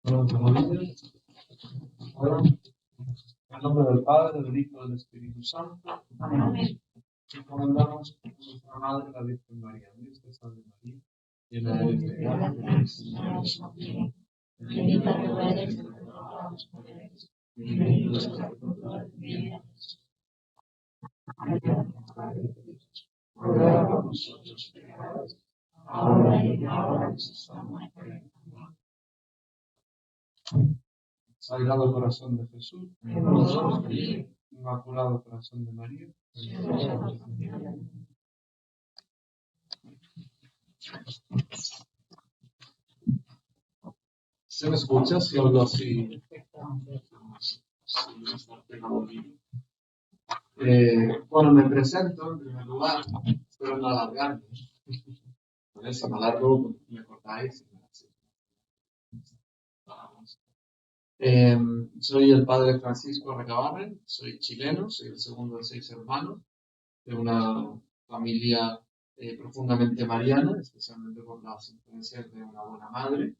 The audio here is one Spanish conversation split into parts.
Bueno, como dices, ahora, en nombre del Padre, del Hijo y del Espíritu Santo, amén. Encomendamos a nuestra Madre, la Virgen María. Dios te salve María, llena eres de gracia, el Señor es contigo. Bendita tú eres entre todas las mujeres, y bendito es el fruto de tu vientre. Ruega por nosotros pecadores, ahora y en la hora de nuestra muerte. Sagrado Corazón de Jesús, Inmaculado Corazón de María, ¿se me escucha si hablo así? Bueno, me presento en primer lugar, espero no alargarme. Si me alargo, me cortáis. Soy el padre Francisco Recabarren, soy chileno, soy el segundo de 6 hermanos, de una familia profundamente mariana, especialmente por las influencias de una buena madre,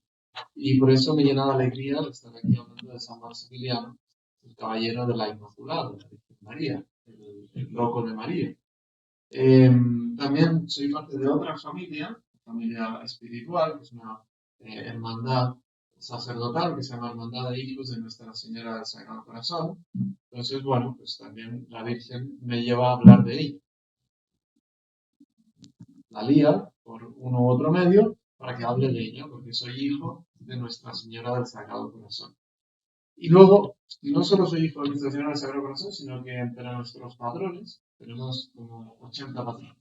y por eso me llena de alegría de estar aquí hablando de San Maximiliano, el caballero de la Inmaculada, de la Virgen María, el loco de María. También soy parte de otra familia espiritual, que es una hermandad sacerdotal que se llama Hermandad de Hijos de Nuestra Señora del Sagrado Corazón. Entonces, bueno, pues también la Virgen me lleva a hablar de ella. La lía por uno u otro medio para que hable de ella, porque soy hijo de Nuestra Señora del Sagrado Corazón. Y luego, no solo soy hijo de Nuestra Señora del Sagrado Corazón, sino que entre nuestros patrones tenemos como 80 patrones,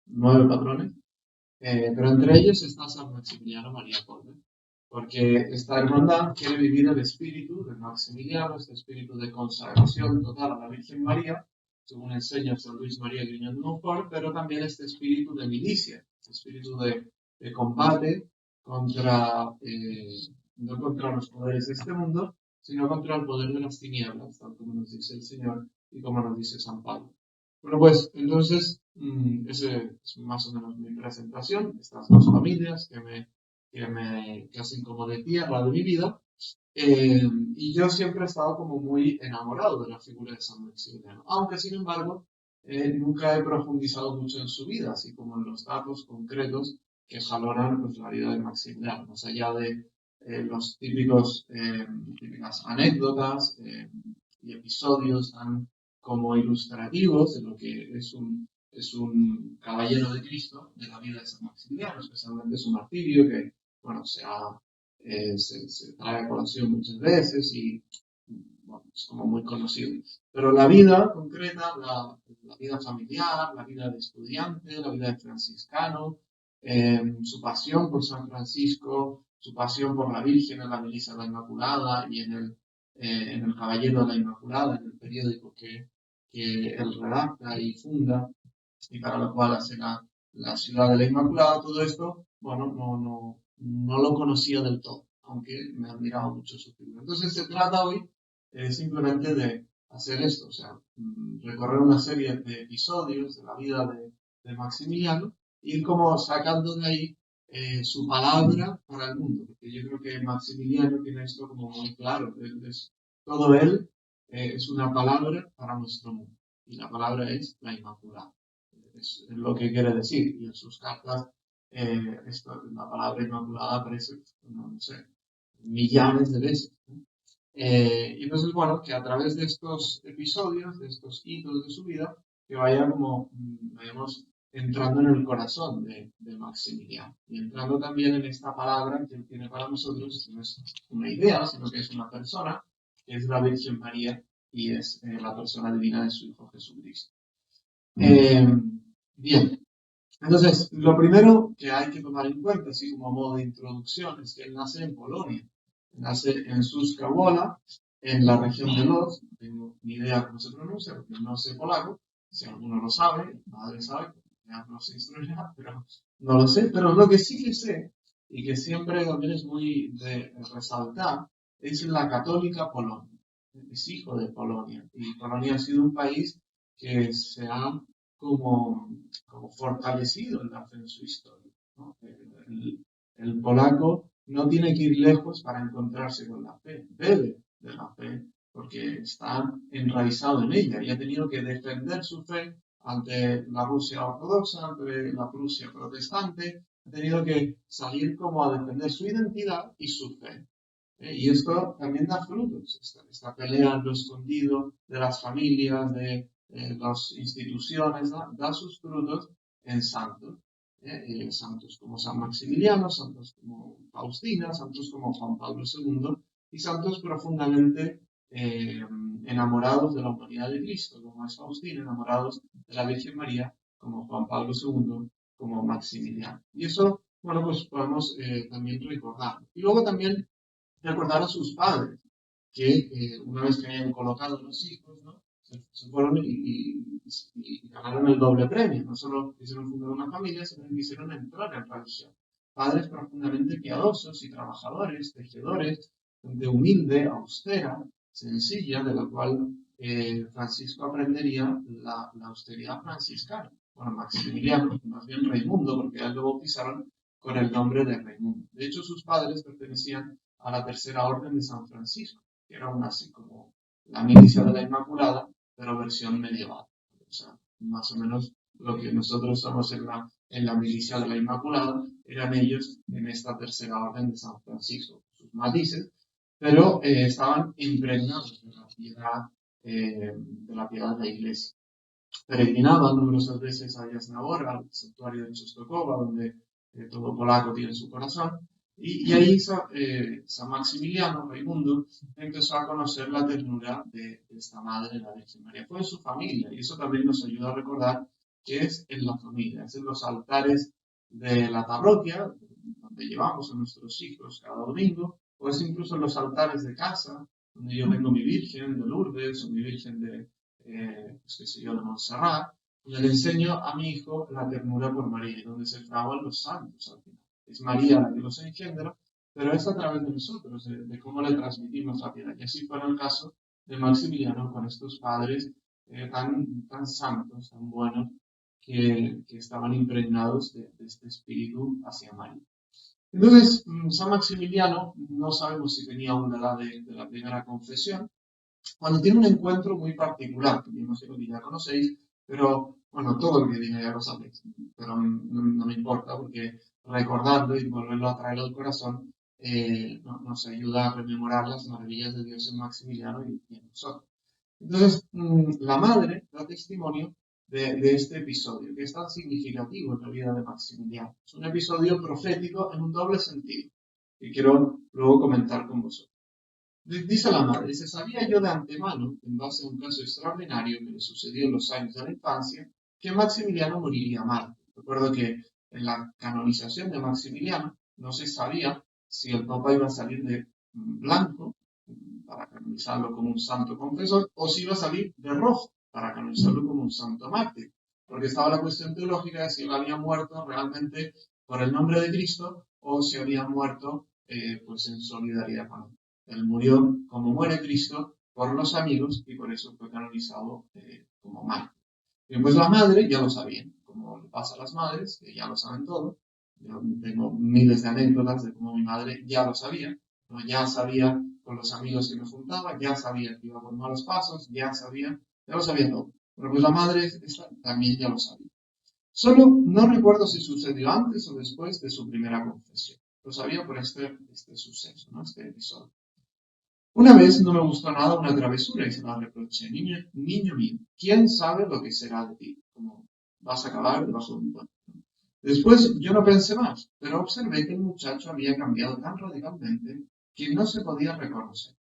9 patrones, pero entre ellos está San Maximiliano María Colbe, porque esta hermandad quiere vivir el espíritu de Maximiliano, este espíritu de consagración total a la Virgen María, según enseña San Luis María Griñón de Montfort, pero también este espíritu de milicia, este espíritu de combate contra, no contra los poderes de este mundo, sino contra el poder de las tinieblas, tal como nos dice el Señor y como nos dice San Pablo. Bueno, pues entonces, ese es más o menos mi presentación, estas dos familias que hacen como de tierra de mi vida. Y yo siempre he estado como muy enamorado de la figura de San Maximiliano, aunque sin embargo nunca he profundizado mucho en su vida, así como en los datos concretos que jalonan pues, la vida de Maximiliano, más allá de los típicas anécdotas y episodios tan como ilustrativos de lo que es un caballero de Cristo de la vida de San Maximiliano, especialmente su martirio, que bueno, se trae a colación muchas veces y bueno, es como muy conocido. Pero la vida concreta, la vida familiar, la vida de estudiante, la vida de franciscano, su pasión por San Francisco, su pasión por la Virgen en la Milicia de la Inmaculada y en el Caballero de la Inmaculada, en el periódico que él redacta y funda y para lo cual hace la Ciudad de la Inmaculada, todo esto, bueno, no lo conocía del todo, aunque me admiraba mucho su figura. Entonces se trata hoy simplemente de hacer esto, o sea, recorrer una serie de episodios de la vida de Maximiliano e ir como sacando de ahí su palabra para el mundo, porque yo creo que Maximiliano tiene esto como muy claro, todo él es una palabra para nuestro mundo, y la palabra es la Inmaculada. Es lo que quiere decir, y en sus cartas la palabra Inmaculada aparece, no sé, millares de veces, ¿no? Y entonces, bueno, que a través de estos episodios, de estos hitos de su vida, que vaya como, vayamos entrando en el corazón de Maximiliano y entrando también en esta palabra que él tiene para nosotros, que no es una idea, sino que es una persona, que es la Virgen María y es la persona divina de su Hijo Jesucristo. Bien, entonces, lo primero que hay que tomar en cuenta, así como a modo de introducción, es que él nace en Polonia. Nace en Suszka Wola, en la región de Lodz. No tengo ni idea cómo se pronuncia, porque no sé polaco. Si alguno lo sabe, mi padre sabe, ya no se instruirá, pero no lo sé. Pero lo que sí que sé, y que siempre también es muy de resaltar, es la católica Polonia. Es hijo de Polonia. Y Polonia ha sido un país que se ha como fortalecido en su historia, ¿no? El polaco no tiene que ir lejos para encontrarse con la fe, bebe de la fe, porque está enraizado en ella y ha tenido que defender su fe ante la Rusia ortodoxa, ante la Prusia protestante, ha tenido que salir como a defender su identidad y su fe. Y esto también da frutos, esta pelea en lo escondido de las familias, de las instituciones, da sus frutos en santos. Santos como San Maximiliano, santos como Faustina, santos como Juan Pablo II y santos profundamente enamorados de la humanidad de Cristo, como es Faustina, enamorados de la Virgen María, como Juan Pablo II, como Maximiliano. Y eso, bueno, pues podemos también recordar. Y luego también recordar a sus padres, que una vez que habían colocado los hijos, ¿no? Se fueron y ganaron el doble premio. No solo quisieron fundar una familia, sino que quisieron entrar en religión. Padres profundamente piadosos y trabajadores, tejedores, de humilde, austera, sencilla, de la cual Francisco aprendería la austeridad franciscana. Bueno, Maximiliano, más bien Raimundo, porque a él lo bautizaron con el nombre de Raimundo. De hecho, sus padres pertenecían a la Tercera Orden de San Francisco, que era una así como la milicia de la Inmaculada, pero versión medieval. O sea, más o menos lo que nosotros somos en la milicia de la Inmaculada, eran ellos en esta Tercera Orden de San Francisco, sus matices, pero estaban impregnados de la piedad de la Iglesia. Peregrinaban numerosas veces a Jasnahor, al santuario de Czestochowa, donde todo polaco tiene su corazón, y ahí San Maximiliano, Raimundo, empezó a conocer la ternura de esta madre, la Virgen María. Fue en su familia, y eso también nos ayuda a recordar que es en la familia, es en los altares de la parroquia, donde llevamos a nuestros hijos cada domingo, o es incluso en los altares de casa, donde yo tengo mi Virgen de Lourdes o mi Virgen de, pues qué sé yo, de Montserrat, y le enseño a mi hijo la ternura por María, donde se fraguan los santos al final. Es María la que los engendra, pero es a través de nosotros, de cómo le transmitimos la piedad. Y así fue el caso de Maximiliano con estos padres tan santos, tan buenos, que estaban impregnados de este espíritu hacia María. Entonces, San Maximiliano, no sabemos si tenía una edad de la primera confesión, cuando tiene un encuentro muy particular, que me imagino que ya conocéis, pero bueno, todo el que viene ya lo sabéis, pero no me importa porque recordarlo y volverlo a traer al corazón nos ayuda a rememorar las maravillas de Dios en Maximiliano y en nosotros. Entonces, la madre da testimonio de este episodio, que es tan significativo en la vida de Maximiliano. Es un episodio profético en un doble sentido, que quiero luego comentar con vosotros. Dice la madre, dice, sabía yo de antemano, en base a un caso extraordinario que le sucedió en los años de la infancia, que Maximiliano moriría mal. Recuerdo que en la canonización de Maximiliano no se sabía si el Papa iba a salir de blanco para canonizarlo como un santo confesor o si iba a salir de rojo para canonizarlo como un santo mártir. Porque estaba la cuestión teológica de si él había muerto realmente por el nombre de Cristo o si había muerto pues en solidaridad con él. Él murió como muere Cristo por los amigos y por eso fue canonizado como mártir. Y pues la madre ya lo sabía, como le pasa a las madres, que ya lo saben todo. Yo tengo miles de anécdotas de cómo mi madre ya lo sabía, ¿no? Ya sabía con los amigos que me juntaba, ya sabía que iba por malos pasos, ya lo sabía todo. Pero pues la madre también ya lo sabía. Solo no recuerdo si sucedió antes o después de su primera confesión. Lo sabía por este suceso, ¿no? Este episodio. Una vez no me gustó nada una travesura y se la reproché. Niño mío, ¿quién sabe lo que será de ti? Como vas a acabar debajo de un puente. Después yo no pensé más, pero observé que el muchacho había cambiado tan radicalmente que no se podía reconocer.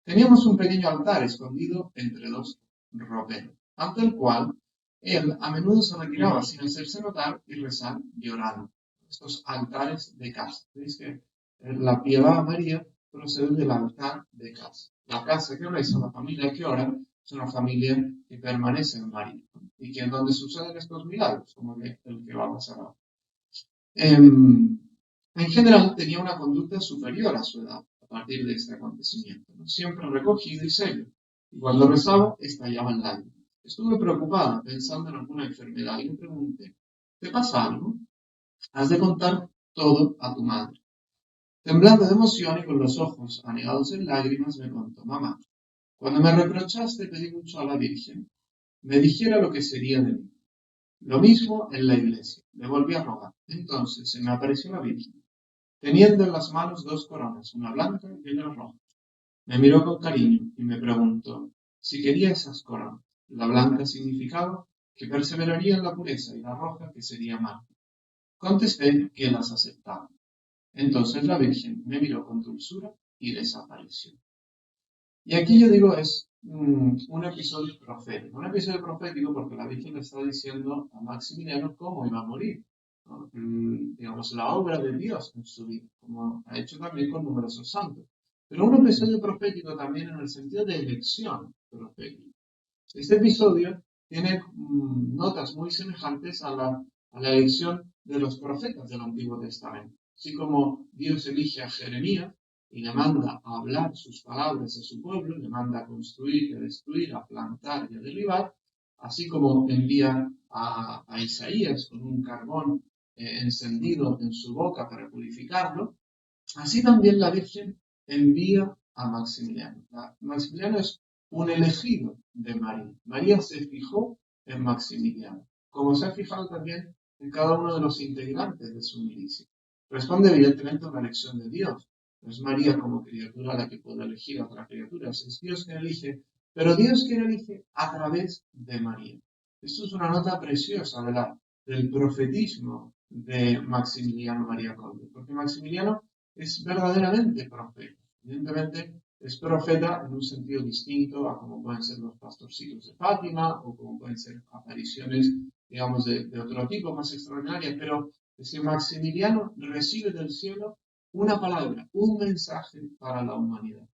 Teníamos un pequeño altar escondido entre dos roperos, ante el cual él a menudo se retiraba sin hacerse notar y rezar llorando. Estos altares de casa. ¿Veis que la piedad a María procede del altar de casa? La casa que reza, la familia que ora, es una familia que permanece en María y que es donde suceden estos milagros, como el que va a pasar ahora. En general tenía una conducta superior a su edad a partir de este acontecimiento, ¿no? Siempre recogido y serio, y cuando rezaba estallaba en lágrimas. Estuve preocupada pensando en alguna enfermedad y le pregunté, ¿te pasa algo? Has de contar todo a tu madre. Temblando de emoción y con los ojos anegados en lágrimas, me contó: mamá, cuando me reprochaste pedí mucho a la Virgen, me dijera lo que sería de mí. Lo mismo en la iglesia, le volví a rogar. Entonces se me apareció la Virgen, teniendo en las manos dos coronas, una blanca y otra roja. Me miró con cariño y me preguntó si quería esas coronas. La blanca significaba que perseveraría en la pureza y la roja que sería mártir. Contesté que las aceptaba. Entonces la Virgen me miró con dulzura y desapareció. Y aquí yo digo es un episodio profético. Un episodio profético porque la Virgen le está diciendo a Maximiliano cómo iba a morir. ¿No? Digamos, la obra de Dios en su vida, como ha hecho también con numerosos santos. Pero un episodio profético también en el sentido de elección profética. Este episodio tiene notas muy semejantes a la elección de los profetas del Antiguo Testamento. Así como Dios elige a Jeremías y le manda a hablar sus palabras a su pueblo, le manda a construir y a destruir, a plantar y a derribar, así como envía a Isaías con un carbón encendido en su boca para purificarlo, así también la Virgen envía a Maximiliano. Maximiliano es un elegido de María. María se fijó en Maximiliano, como se ha fijado también en cada uno de los integrantes de su milicia. Responde evidentemente a una elección de Dios. No es María como criatura la que puede elegir a otras criaturas, es Dios quien elige, pero Dios quien elige a través de María. Esto es una nota preciosa del profetismo de Maximiliano María Colbe, porque Maximiliano es verdaderamente profeta. Evidentemente es profeta en un sentido distinto a como pueden ser los pastorcitos de Fátima o como pueden ser apariciones, digamos, de otro tipo más extraordinarias, pero es que Maximiliano recibe del cielo una palabra, un mensaje para la humanidad.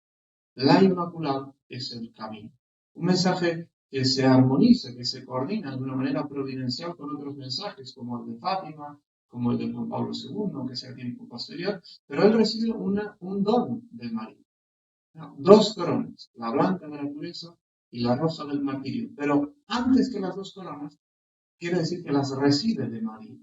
La Inmaculada es el camino. Un mensaje que se armoniza, que se coordina de una manera providencial con otros mensajes, como el de Fátima, como el de Juan Pablo II, que sea tiempo posterior, pero él recibe un don de María. Dos coronas, la blanca de la pureza y la roja del martirio. Pero antes que las dos coronas, quiere decir que las recibe de María.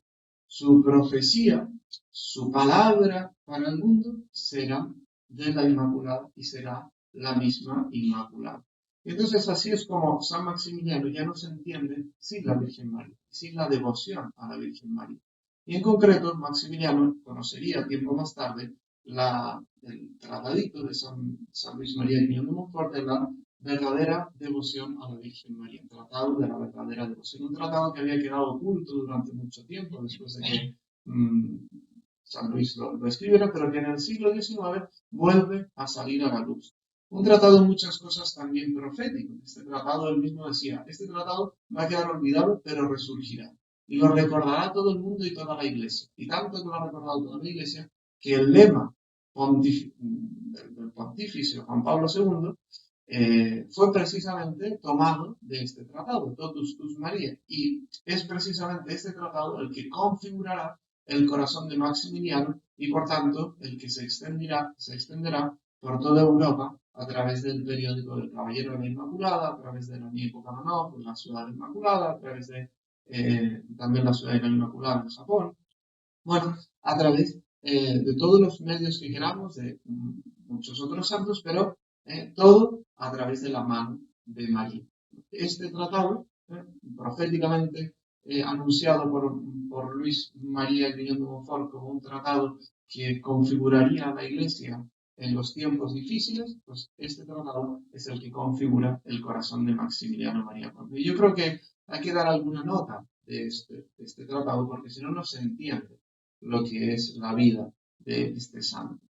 Su profecía, su palabra para el mundo será de la Inmaculada y será la misma Inmaculada. Y entonces así es como San Maximiliano ya no se entiende sin la Virgen María, sin la devoción a la Virgen María. Y en concreto, Maximiliano conocería tiempo más tarde el tratadito de San Luis María de Griñón de Montfort de la verdadera devoción a la Virgen María, el tratado de la verdadera devoción, un tratado que había quedado oculto durante mucho tiempo después de que San Luis lo escribiera, pero que en el siglo XIX vuelve a salir a la luz. Un tratado en muchas cosas también profético. Este tratado, él mismo decía, este tratado va a quedar olvidado, pero resurgirá. Y lo recordará todo el mundo y toda la Iglesia. Y tanto que lo ha recordado toda la Iglesia, que el lema del pontífice Juan Pablo II fue precisamente tomado de este tratado, Totus Tus María, y es precisamente este tratado el que configurará el corazón de Maximiliano y por tanto el que se extenderá por toda Europa a través del periódico del Caballero de la Inmaculada, a través de la Nieko Kanano, la Ciudad Inmaculada, a través de también la Ciudad de la Inmaculada en Japón, bueno, a través de todos los medios que queramos, de muchos otros santos, pero todo a través de la mano de María. Este tratado, proféticamente anunciado por Luis María Griñón de Montfort como un tratado que configuraría a la Iglesia en los tiempos difíciles, pues este tratado es el que configura el corazón de Maximiliano María Colbe. Y yo creo que hay que dar alguna nota de este tratado, porque si no, no se entiende lo que es la vida de este santo.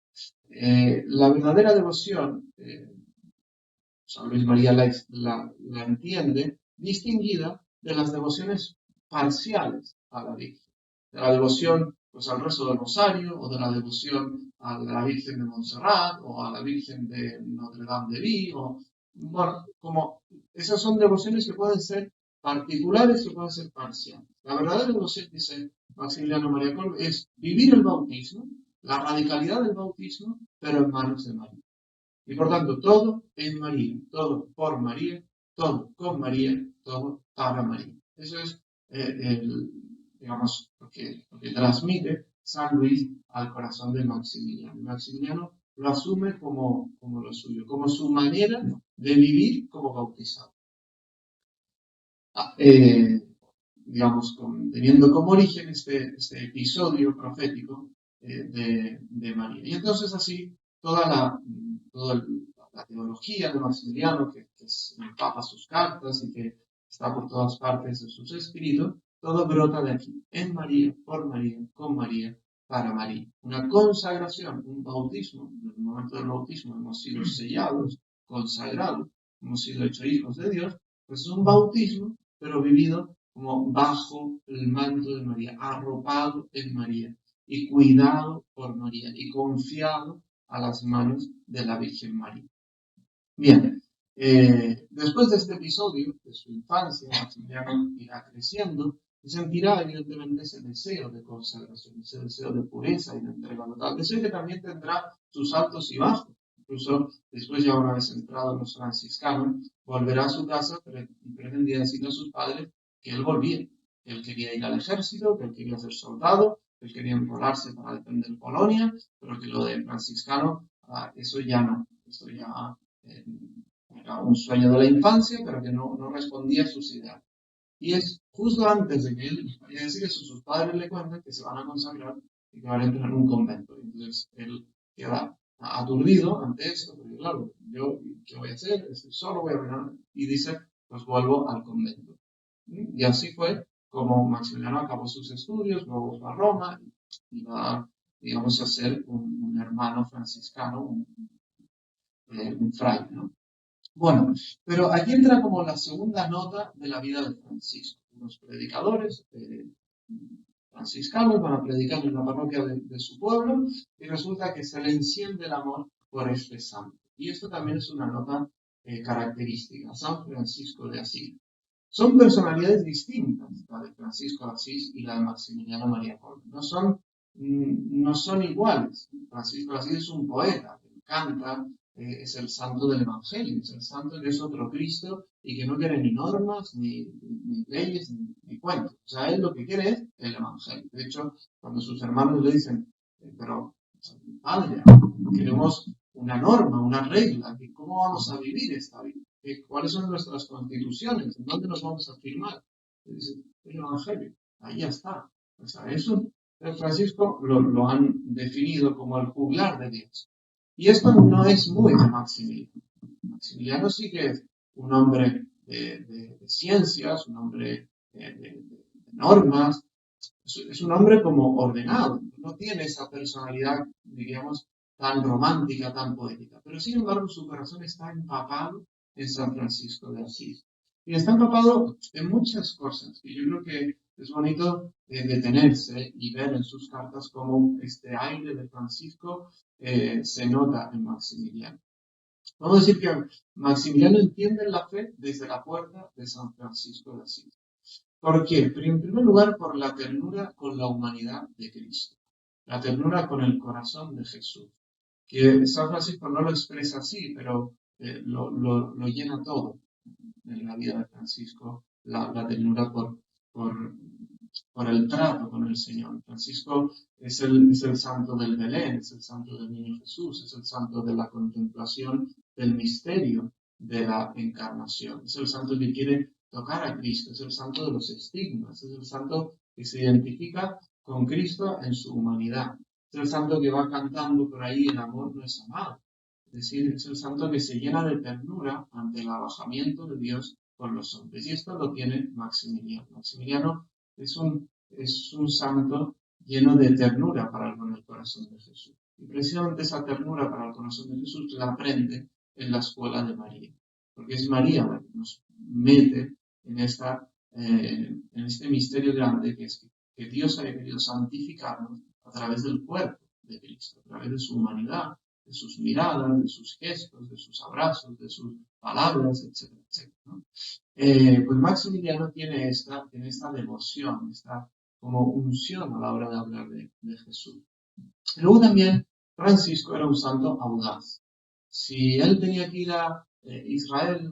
La verdadera devoción, San Luis María la entiende distinguida de las devociones parciales a la Virgen. De la devoción pues, al rezo del Rosario, o de la devoción a la Virgen de Montserrat, o a la Virgen de Notre Dame de Vie, o, bueno, como esas son devociones que pueden ser particulares, que pueden ser parciales. La verdadera devoción, dice Maximiliano María Colbe, es vivir el bautismo, la radicalidad del bautismo, pero en manos de María. Y por tanto, todo en María, todo por María, todo con María, todo para María. Eso es, digamos, lo que transmite San Luis al corazón de Maximiliano. Maximiliano lo asume como lo suyo, como su manera de vivir como bautizado. Digamos, teniendo como origen este episodio profético de María. Y entonces así toda la teología de Maximiliano, que empapa sus cartas y que está por todas partes de sus escritos, todo brota de aquí, en María, por María, con María, para María. Una consagración, un bautismo. En el momento del bautismo hemos sido sellados, consagrados, hemos sido hechos hijos de Dios. Pues es un bautismo, pero vivido como bajo el manto de María, arropado en María y cuidado por María y confiado a las manos de la Virgen María. Bien, después de este episodio, de su infancia, Maximiliano irá creciendo y sentirá evidentemente ese deseo de consagración, ese deseo de pureza y de entrega total. Deseo que también tendrá sus altos y bajos. Incluso después, ya una vez entrados los franciscanos, volverá a su casa y pretendía decirle a sus padres que él volvía, que él quería ir al ejército, que él quería ser soldado, que él quería enrolarse para defender Polonia, pero que lo de franciscano, eso ya no, eso ya era un sueño de la infancia, pero que no respondía a sus ideales. Y es justo antes de que él vaya a decir eso, sus padres le cuentan que se van a consagrar y que van a entrar en un convento. Entonces él queda aturdido ante esto, porque claro, yo, ¿qué voy a hacer? Estoy solo, voy a reinar. Y dice, pues vuelvo al convento. Y así fue como Maximiliano acabó sus estudios, luego fue a Roma y va, digamos, a ser un hermano franciscano, un fraile, ¿no? Bueno, pero aquí entra como la segunda nota de la vida de Francisco. Los predicadores franciscanos van a predicar en la parroquia de su pueblo y resulta que se le enciende el amor por este santo. Y esto también es una nota característica, San Francisco de Asís. Son personalidades distintas, la de Francisco de Asís y la de Maximiliano María Colbe. No son iguales. Francisco de Asís es un poeta, que canta, es el santo del Evangelio, es el santo que es otro Cristo y que no quiere ni normas, ni leyes, ni cuentos. O sea, él lo que quiere es el Evangelio. De hecho, cuando sus hermanos le dicen, pero padre, queremos una norma, una regla, ¿cómo vamos a vivir esta vida? ¿Cuáles son nuestras constituciones? ¿En dónde nos vamos a firmar? Y dice, el Evangelio, ahí ya está. O sea, eso Francisco lo han definido como el juglar de Dios. Y esto no es muy de Maximiliano. Maximiliano sí que es un hombre de ciencias, un hombre de normas, es un hombre como ordenado, no tiene esa personalidad, diríamos, tan romántica, tan poética, pero sin embargo su corazón está empapado en San Francisco de Asís. Y está empapado en muchas cosas, y yo creo que es bonito detenerse y ver en sus cartas cómo este aire de Francisco se nota en Maximiliano. Vamos a decir que Maximiliano entiende la fe desde la puerta de San Francisco de Asís. ¿Por qué? Pero en primer lugar, por la ternura con la humanidad de Cristo, la ternura con el corazón de Jesús, que San Francisco no lo expresa así, pero lo llena todo en la vida de Francisco, la ternura por el trato con el Señor. Francisco es el santo del Belén, es el santo del niño Jesús, es el santo de la contemplación del misterio de la encarnación, es el santo que quiere tocar a Cristo, es el santo de los estigmas, es el santo que se identifica con Cristo en su humanidad, es el santo que va cantando por ahí, el amor no es amado, es decir, es el santo que se llena de ternura ante el abajamiento de Dios con los hombres. Y esto lo tiene Maximiliano. Maximiliano es un santo lleno de ternura para con el corazón de Jesús. Y precisamente esa ternura para el corazón de Jesús la aprende en la escuela de María. Porque es María la que nos mete en este misterio grande que es que Dios haya querido santificarnos a través del cuerpo de Cristo, a través de su humanidad, de sus miradas, de sus gestos, de sus abrazos, de sus palabras, etcétera, etcétera, ¿no? Pues Maximiliano tiene esta devoción, esta como unción a la hora de hablar de Jesús. Luego también Francisco era un santo audaz. Si él tenía que ir a Israel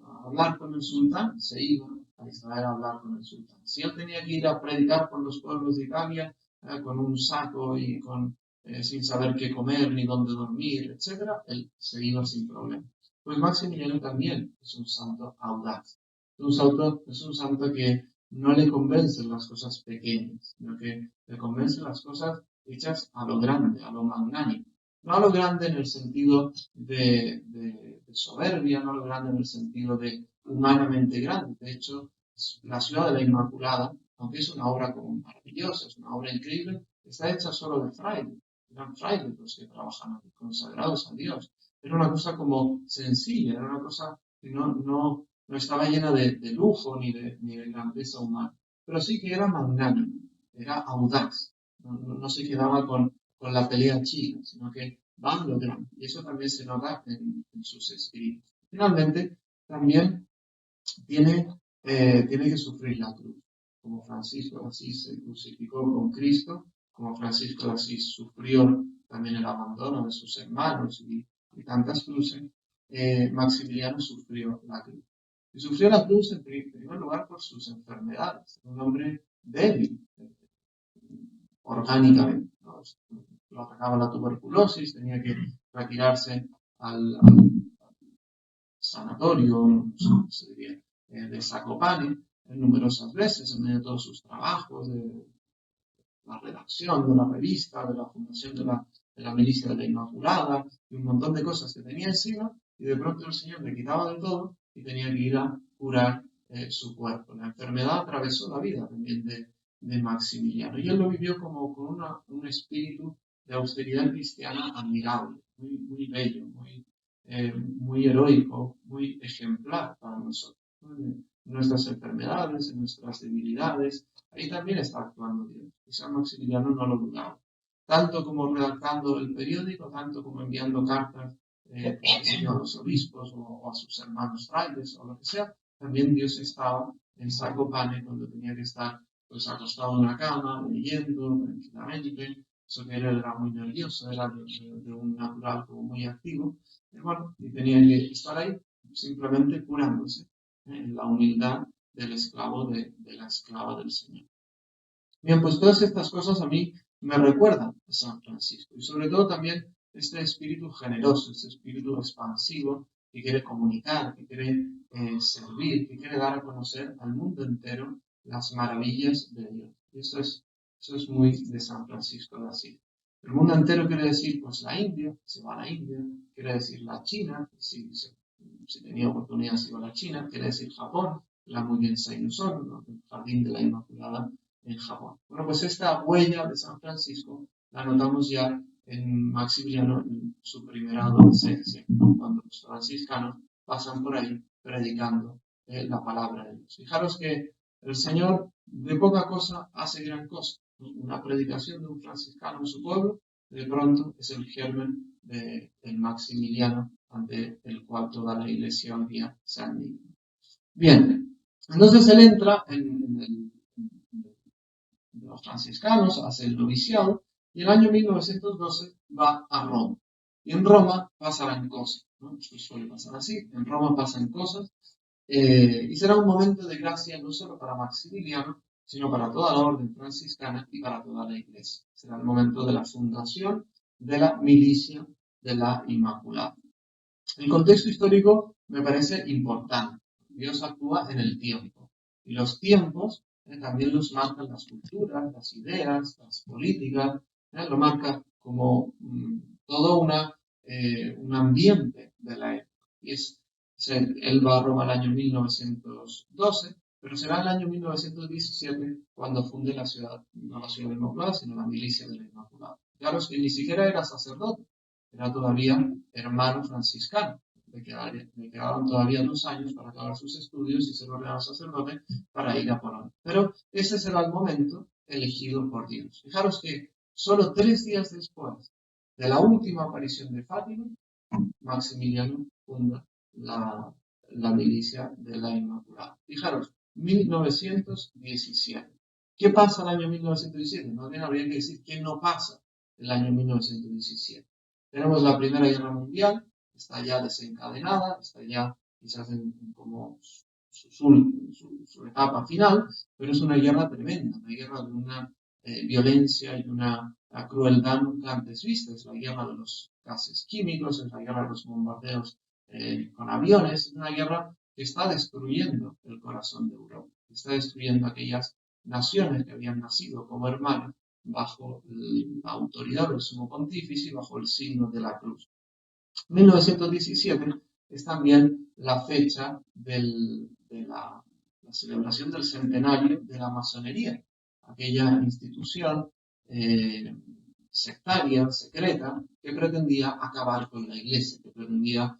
a hablar con el sultán, se iba a Israel a hablar con el sultán. Si él tenía que ir a predicar por los pueblos de Italia, con un saco y sin saber qué comer ni dónde dormir, etc., él se iba sin problema. Pues Maximiliano también es un santo audaz. Es un santo que no le convencen las cosas pequeñas, sino que le convencen las cosas hechas a lo grande, a lo magnánimo. No a lo grande en el sentido de soberbia, no a lo grande en el sentido de humanamente grande. De hecho, la ciudad de la Inmaculada, aunque es una obra como maravillosa, es una obra increíble, está hecha solo de frailes. Eran frailes los que trabajan aquí, consagrados a Dios. Era una cosa como sencilla, era una cosa que no estaba llena de lujo ni de grandeza humana, pero sí que era magnánimo, era audaz, no se quedaba con la pelea chica, sino que va a lo grande, y eso también se nota en sus escritos. Finalmente, también tiene que sufrir la cruz, como Francisco de Asís se crucificó con Cristo, como Francisco de Asís sufrió también el abandono de sus hermanos y tantas cruces, Maximiliano sufrió la cruz. Y sufrió la cruz en primer lugar por sus enfermedades. Un hombre débil orgánicamente, ¿no? Lo atacaba la tuberculosis, tenía que retirarse al sanatorio, se diría, de Zakopane numerosas veces en medio de todos sus trabajos, de la redacción de la revista, de la fundación de la milicia de la Inmaculada y un montón de cosas que tenía encima, y de pronto el Señor le quitaba de todo y tenía que ir a curar su cuerpo. La enfermedad atravesó la vida también de Maximiliano, y él lo vivió como con un espíritu de austeridad cristiana admirable, muy bello, muy heroico, muy ejemplar para nosotros. En nuestras enfermedades, en nuestras debilidades, ahí también está actuando Dios. Y San Maximiliano no lo dudaba. Tanto como redactando el periódico, tanto como enviando cartas a los obispos o a sus hermanos frailes o lo que sea, también Dios estaba en Zakopane cuando tenía que estar pues acostado en una cama, leyendo tranquilamente. Eso que él era muy nervioso, era de un natural como muy activo. Y bueno, y tenía que estar ahí simplemente curándose en la humildad del esclavo de la esclava del Señor. Bien, pues todas estas cosas a mí me recuerdan a San Francisco, y sobre todo también este espíritu generoso, este espíritu expansivo que quiere comunicar, que quiere servir, que quiere dar a conocer al mundo entero las maravillas de Dios. Y eso es muy de San Francisco de Asís. El mundo entero quiere decir pues la India, se va a la India, quiere decir la China, si tenía oportunidad se iba a la China, quiere decir Japón, la muy bien Sainuzón, ¿no? El jardín de la Inmaculada en Japón. Bueno, pues esta huella de San Francisco la notamos ya en Maximiliano en su primera adolescencia, cuando los franciscanos pasan por ahí predicando la palabra de Dios. Fijaros que el Señor de poca cosa hace gran cosa. Una predicación de un franciscano en su pueblo, de pronto es el germen del Maximiliano ante el cual toda la iglesia hoy día se indigna. Bien, entonces él entra en de los franciscanos, hace el noviciado, y en el año 1912 va a Roma. Y en Roma pasarán cosas, ¿no? Esto suele pasar así, en Roma pasan cosas, y será un momento de gracia no solo para Maximiliano, sino para toda la orden franciscana y para toda la iglesia. Será el momento de la fundación de la milicia de la Inmaculada. El contexto histórico me parece importante. Dios actúa en el tiempo. Y los tiempos también los marcan las culturas, las ideas, las políticas. Lo marca como todo un ambiente de la época. Y él va a Roma el año 1912, pero será el año 1917 cuando funde la ciudad, no la ciudad de Inmaculada, sino la milicia de la Inmaculada. Claro, que ni siquiera era sacerdote, era todavía hermano franciscano. Le quedaban todavía 2 años para acabar sus estudios y ser ordenado sacerdote para ir a Polonia. Pero ese será el momento elegido por Dios. Fijaros que solo 3 días después de la última aparición de Fátima, Maximiliano funda la milicia de la Inmaculada. Fijaros, 1917. ¿Qué pasa el año 1917? Más bien habría que decir qué no pasa el año 1917. Tenemos la Primera Guerra Mundial, está ya desencadenada, está ya quizás en como su etapa final, pero es una guerra tremenda, una guerra de una violencia y una crueldad nunca antes vista. Es la guerra de los gases químicos, es la guerra de los bombardeos con aviones, es una guerra que está destruyendo el corazón de Europa, está destruyendo aquellas naciones que habían nacido como hermanas bajo la autoridad del sumo pontífice y bajo el signo de la cruz. 1917 es también la fecha de la celebración del centenario de la masonería, aquella institución sectaria, secreta, que pretendía acabar con la Iglesia, que pretendía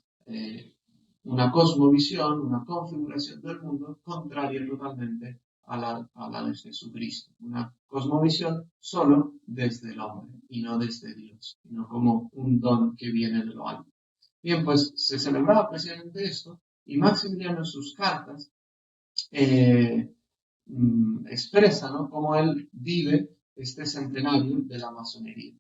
una cosmovisión, una configuración del mundo contraria totalmente a la de Jesucristo. Una cosmovisión solo desde el hombre y no desde Dios, sino como un don que viene de lo alto. Bien, pues se celebraba precisamente esto y Maximiliano en sus cartas expresa, ¿no?, cómo él vive este centenario de la masonería.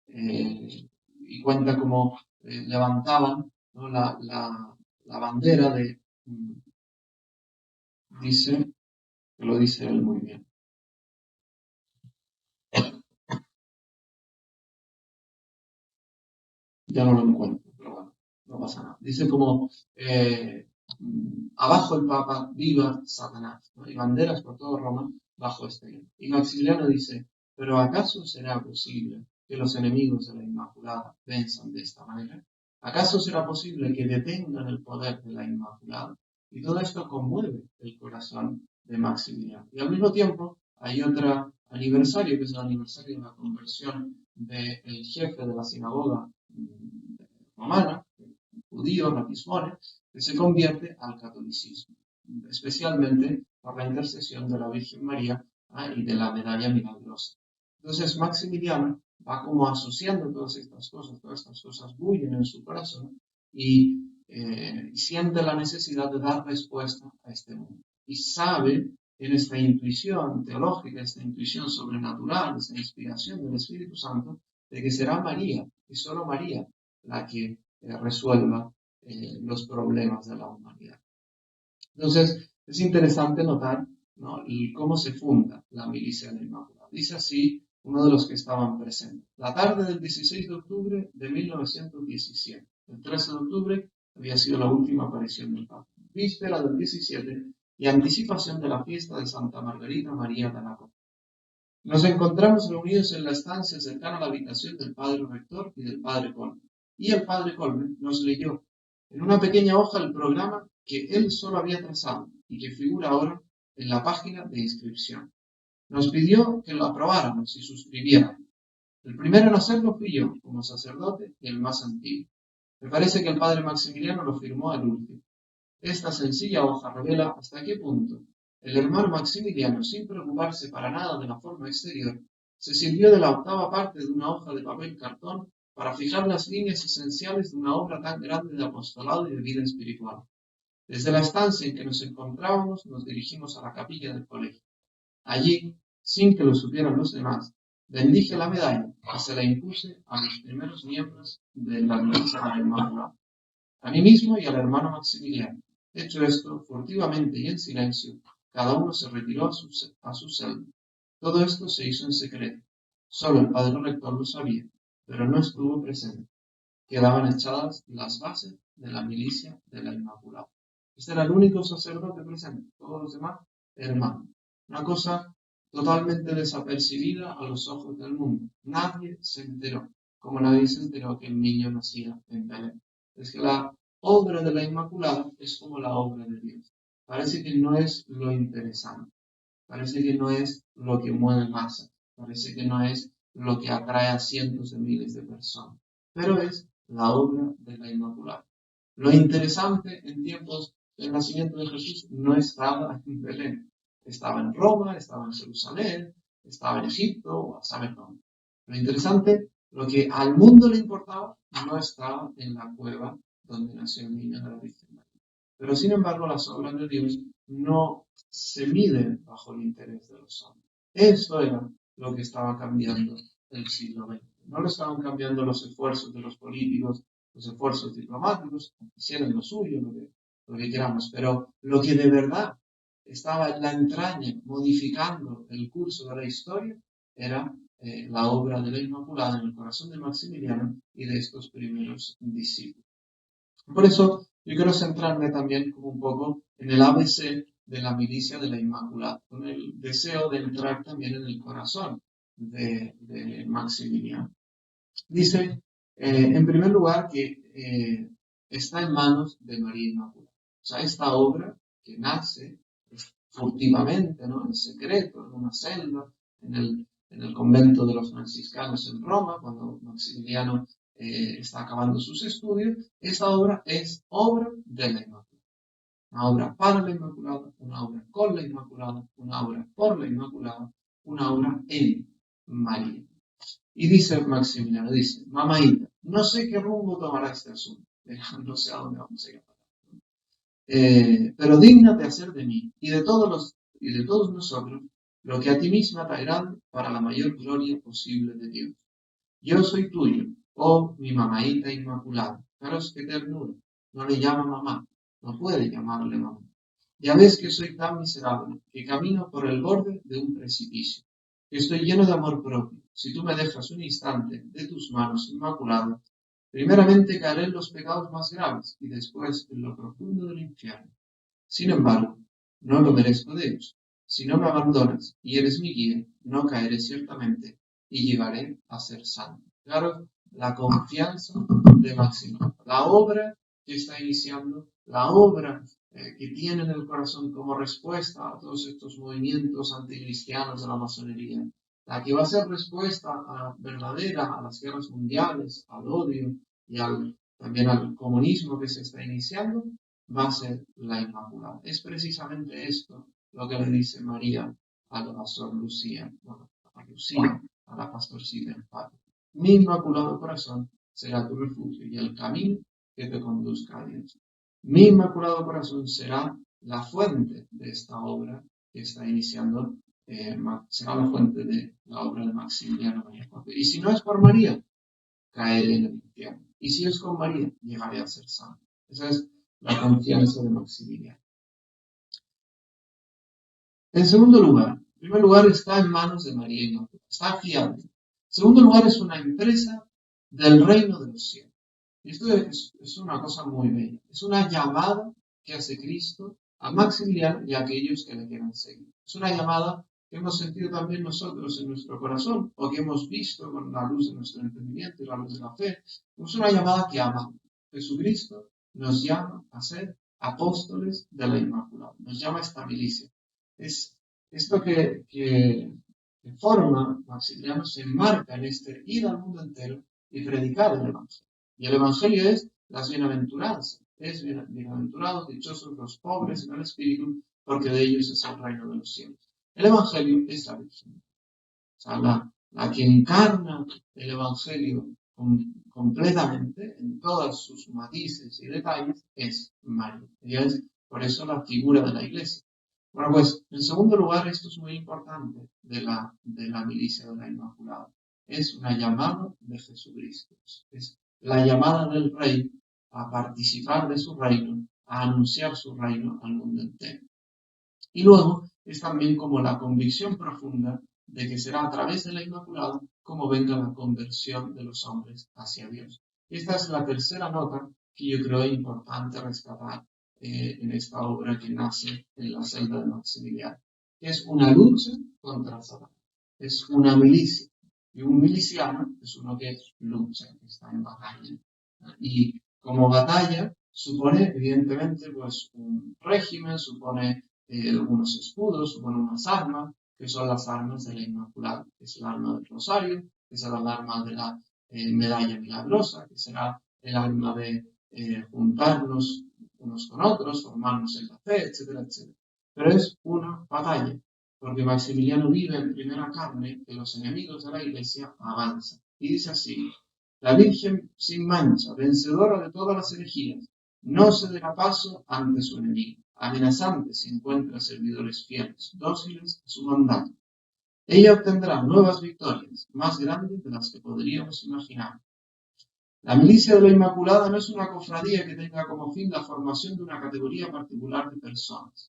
Y cuenta cómo levantaban, ¿no?, la bandera de... dice, que lo dice él muy bien. Ya no lo encuentro, pero bueno, no pasa nada. Dice como, abajo el Papa, viva Satanás, ¿no? Y banderas por todo Roma bajo este. Y Maximiliano dice, pero ¿acaso será posible que los enemigos de la Inmaculada venzan de esta manera? ¿Acaso será posible que detengan el poder de la Inmaculada? Y todo esto conmueve el corazón de Maximiliano. Y al mismo tiempo hay otro aniversario, que es el aniversario de la conversión del jefe de la sinagoga romana, judío, Ratisbone, que se convierte al catolicismo, especialmente por la intercesión de la Virgen María y de la medalla milagrosa. Entonces Maximiliano va como asociando todas estas cosas bullen en su corazón y siente la necesidad de dar respuesta a este mundo. Y sabe en esta intuición teológica, esta intuición sobrenatural, esta inspiración del Espíritu Santo, de que será María, y solo María, la que resuelva los problemas de la humanidad. Entonces, es interesante notar, ¿no?, y cómo se funda la milicia de la Inmaculada. Dice así uno de los que estaban presentes. La tarde del 16 de octubre de 1917, el 13 de octubre había sido la última aparición del Papa. Víspera del 17 y anticipación de la fiesta de Santa Margarita María de Alacoque. Nos encontramos reunidos en la estancia cercana a la habitación del padre rector y del padre Colme. Y el padre Colme nos leyó en una pequeña hoja el programa que él solo había trazado y que figura ahora en la página de inscripción. Nos pidió que lo aprobáramos y suscribiéramos. El primero en hacerlo fui yo, como sacerdote y el más antiguo. Me parece que el padre Maximiliano lo firmó al último. Esta sencilla hoja revela hasta qué punto el hermano Maximiliano, sin preocuparse para nada de la forma exterior, se sirvió de la octava parte de una hoja de papel cartón para fijar las líneas esenciales de una obra tan grande de apostolado y de vida espiritual. Desde la estancia en que nos encontrábamos, nos dirigimos a la capilla del colegio. Allí, sin que lo supieran los demás, bendije la medalla y se la impuse a los primeros miembros de la milicia de la Inmaculada, a mí mismo y al hermano Maximiliano. Hecho esto, furtivamente y en silencio, cada uno se retiró a su celda. Todo esto se hizo en secreto. Solo el padre rector lo sabía, pero no estuvo presente. Quedaban echadas las bases de la milicia de la Inmaculada. Este era el único sacerdote presente, todos los demás hermanos. Una cosa totalmente desapercibida a los ojos del mundo. Nadie se enteró, como nadie se enteró que el niño nacía en Belén. Es que la obra de la Inmaculada es como la obra de Dios. Parece que no es lo interesante, parece que no es lo que mueve masas, parece que no es lo que atrae a cientos de miles de personas, pero es la obra de la Inmaculada. Lo interesante en tiempos del nacimiento de Jesús no estaba en Belén, estaba en Roma, estaba en Jerusalén, estaba en Egipto, o a saber dónde. Lo interesante, lo que al mundo le importaba, no estaba en la cueva donde nació el niño de la Virgen María. Pero sin embargo, las obras de Dios no se miden bajo el interés de los hombres. Eso era lo que estaba cambiando el siglo XX. No lo estaban cambiando los esfuerzos de los políticos, los esfuerzos diplomáticos, hicieron lo suyo, lo que queramos, pero lo que de verdad estaba en la entraña modificando el curso de la historia era la obra de la Inmaculada en el corazón de Maximiliano y de estos primeros discípulos. Por eso yo quiero centrarme también como un poco en el ABC de la milicia de la Inmaculada, con el deseo de entrar también en el corazón de Maximiliano. Dice, en primer lugar, que está en manos de María Inmaculada. O sea, esta obra que nace furtivamente, ¿no? En secreto, en una celda, en el convento de los franciscanos en Roma, cuando Maximiliano está acabando sus estudios, esta obra es obra de la Inmaculada. Una obra para la Inmaculada, una obra con la Inmaculada, una obra por la Inmaculada, una obra en María. Y dice Maximiliano, dice, mamaita, no sé qué rumbo tomará este asunto, no sé a dónde vamos a ir a parar. Pero dígnate hacer de mí y de todos nosotros lo que a ti misma te agrade para la mayor gloria posible de Dios. Yo soy tuyo, oh mi mamaita inmaculada. Fijaros qué ternura. No le llama mamá, no puede llamarle mamá. Ya ves que soy tan miserable que camino por el borde de un precipicio, que estoy lleno de amor propio. Si tú me dejas un instante de tus manos inmaculadas, primeramente caeré en los pecados más graves y después en lo profundo del infierno. Sin embargo, no lo merezco de ellos. Si no me abandonas y eres mi guía, no caeré ciertamente y llegaré a ser santo. Claro, la confianza de Máximo, la obra que está iniciando, la obra que tiene en el corazón como respuesta a todos estos movimientos anticristianos de la masonería, la que va a ser respuesta verdadera a las guerras mundiales, al odio y también al comunismo que se está iniciando, va a ser la Inmaculada. Es precisamente esto lo que le dice María a la Sor Lucía, bueno, a Lucía, a la pastorcita en Padre. Mi Inmaculado Corazón será tu refugio y el camino que te conduzca a Dios. Mi Inmaculado Corazón será la fuente de esta obra que está iniciando, será la fuente de la obra de Maximiliano María. Y si no es por María, caeré en el infierno. Y si es con María, llegaré a ser santo. Esa es la confianza de Maximiliano. En primer lugar, está en manos de María Inmaculada, está fiable. En segundo lugar, es una empresa del reino de los cielos. Y esto es una cosa muy bella. Es una llamada que hace Cristo a Maximiliano y a aquellos que le quieran seguir. Es una llamada que hemos sentido también nosotros en nuestro corazón o que hemos visto con la luz de nuestro entendimiento y la luz de la fe. Es una llamada que amamos. Jesucristo nos llama a ser apóstoles de la Inmaculada. Nos llama a esta milicia. Es esto que forma Maximiliano se enmarca en este ir al mundo entero y predicar el Evangelio. Y el Evangelio es las bienaventuranzas. Es bienaventurados, dichosos los pobres en el espíritu, porque de ellos es el reino de los cielos. El Evangelio es la Virgen. O sea, la que encarna el Evangelio completamente, en todos sus matices y detalles, es María. Ella es, por eso, la figura de la Iglesia. Bueno, pues, en segundo lugar, esto es muy importante de la milicia de la Inmaculada. Es una llamada de Jesucristo. Es la llamada del Rey a participar de su reino, a anunciar su reino al mundo entero. Y luego es también como la convicción profunda de que será a través de la Inmaculada como venga la conversión de los hombres hacia Dios. Esta es la tercera nota que yo creo importante rescatar en esta obra que nace en la celda de Maximiliano. Es una lucha contra Satanás. Es una milicia. Y un miliciano es uno que lucha, que está en batalla. Y como batalla supone, evidentemente, pues un régimen, supone unos escudos, supone unas armas, que son las armas de la Inmaculada, que es el arma del rosario, que será el arma de la medalla milagrosa, que será el arma de juntarnos unos con otros, formarnos en la fe, etcétera, etcétera. Pero es una batalla, porque Maximiliano vive en primera carne que los enemigos de la Iglesia avanzan. Y dice así: la Virgen sin mancha, vencedora de todas las herejías, no se dará paso ante su enemigo. Amenazante si encuentra servidores fieles, dóciles a su mandato. Ella obtendrá nuevas victorias, más grandes de las que podríamos imaginar. La milicia de la Inmaculada no es una cofradía que tenga como fin la formación de una categoría particular de personas,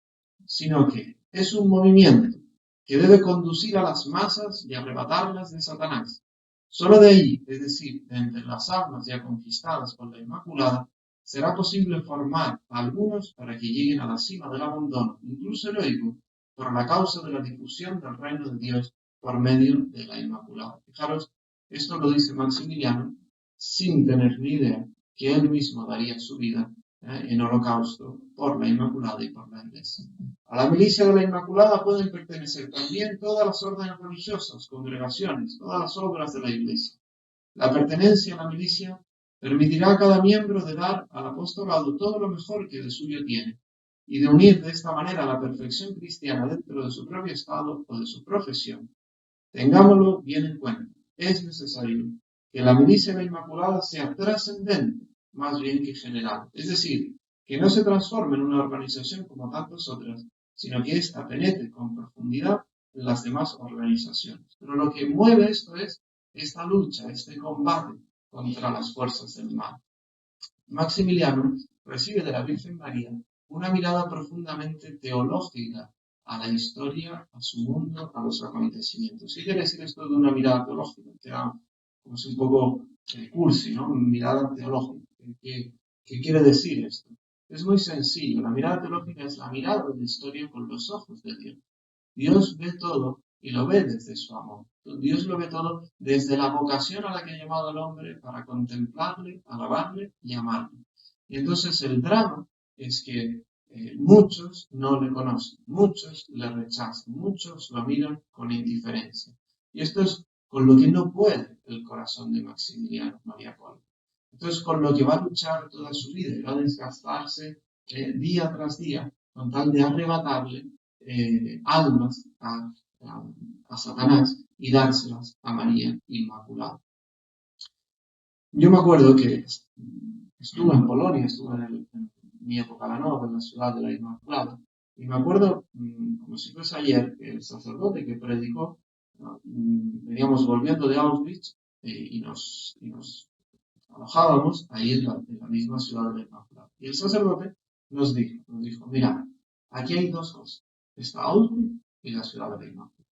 sino que es un movimiento que debe conducir a las masas y arrebatarlas de Satanás. Solo de allí, es decir, de entre las almas ya conquistadas por la Inmaculada, será posible formar a algunos para que lleguen a la cima del abandono, incluso heroico, por la causa de la difusión del reino de Dios por medio de la Inmaculada. Fijaros, esto lo dice Maximiliano sin tener ni idea que él mismo daría su vida en holocausto por la Inmaculada y por la Iglesia. A la milicia de la Inmaculada pueden pertenecer también todas las órdenes religiosas, congregaciones, todas las obras de la Iglesia. La pertenencia a la milicia permitirá a cada miembro de dar al apostolado todo lo mejor que de suyo tiene y de unir de esta manera la perfección cristiana dentro de su propio estado o de su profesión. Tengámoslo bien en cuenta. Es necesario que la milicia de la Inmaculada sea trascendente, más bien que general. Es decir, que no se transforme en una organización como tantas otras, sino que ésta penetre con profundidad en las demás organizaciones. Pero lo que mueve esto es esta lucha, este combate contra las fuerzas del mal. Maximiliano recibe de la Virgen María una mirada profundamente teológica a la historia, a su mundo, a los acontecimientos. ¿Qué quiere decir esto de una mirada teológica? Queda como si un poco cursi, ¿no? Una mirada teológica. ¿Qué quiere decir esto? Es muy sencillo. La mirada teológica es la mirada de la historia con los ojos de Dios. Dios ve todo y lo ve desde su amor. Dios lo ve todo desde la vocación a la que ha llamado al hombre para contemplarle, alabarle y amarle. Y entonces el drama es que muchos no le conocen, muchos le rechazan, muchos lo miran con indiferencia. Y esto es con lo que no puede el corazón de Maximiliano María Polo. Entonces, con lo que va a luchar toda su vida y va a desgastarse día tras día con tal de arrebatarle almas a Satanás y dárselas a María Inmaculada. Yo me acuerdo que estuve en Polonia, estuve en mi época la nova, en la ciudad de la Inmaculada, y me acuerdo, como si fuese ayer, que el sacerdote que predicó, ¿no? Veníamos volviendo de Auschwitz y nos alojábamos ahí en la misma ciudad de la Inmaculada. Y el sacerdote nos dijo, mira, aquí hay dos cosas, está Auschwitz y la ciudad de la Inmaculada.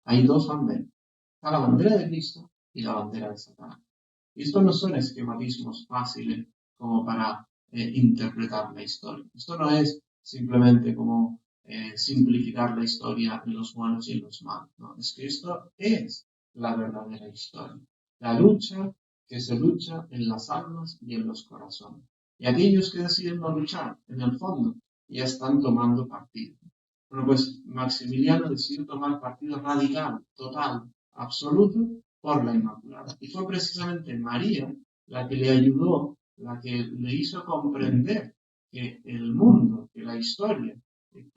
Hay dos banderas, está la bandera de Cristo y la bandera de Satanás. Y esto no son esquematismos fáciles como para interpretar la historia. Esto no es simplemente como simplificar la historia en los buenos y en los malos. ¿No? Es que esto es la verdadera historia. La lucha que se lucha en las almas y en los corazones. Y aquellos que deciden no luchar, en el fondo, ya están tomando partido. Bueno, pues Maximiliano decidió tomar partido radical, total, absoluto, por la Inmaculada. Y fue precisamente María la que le ayudó, la que le hizo comprender que el mundo, que la historia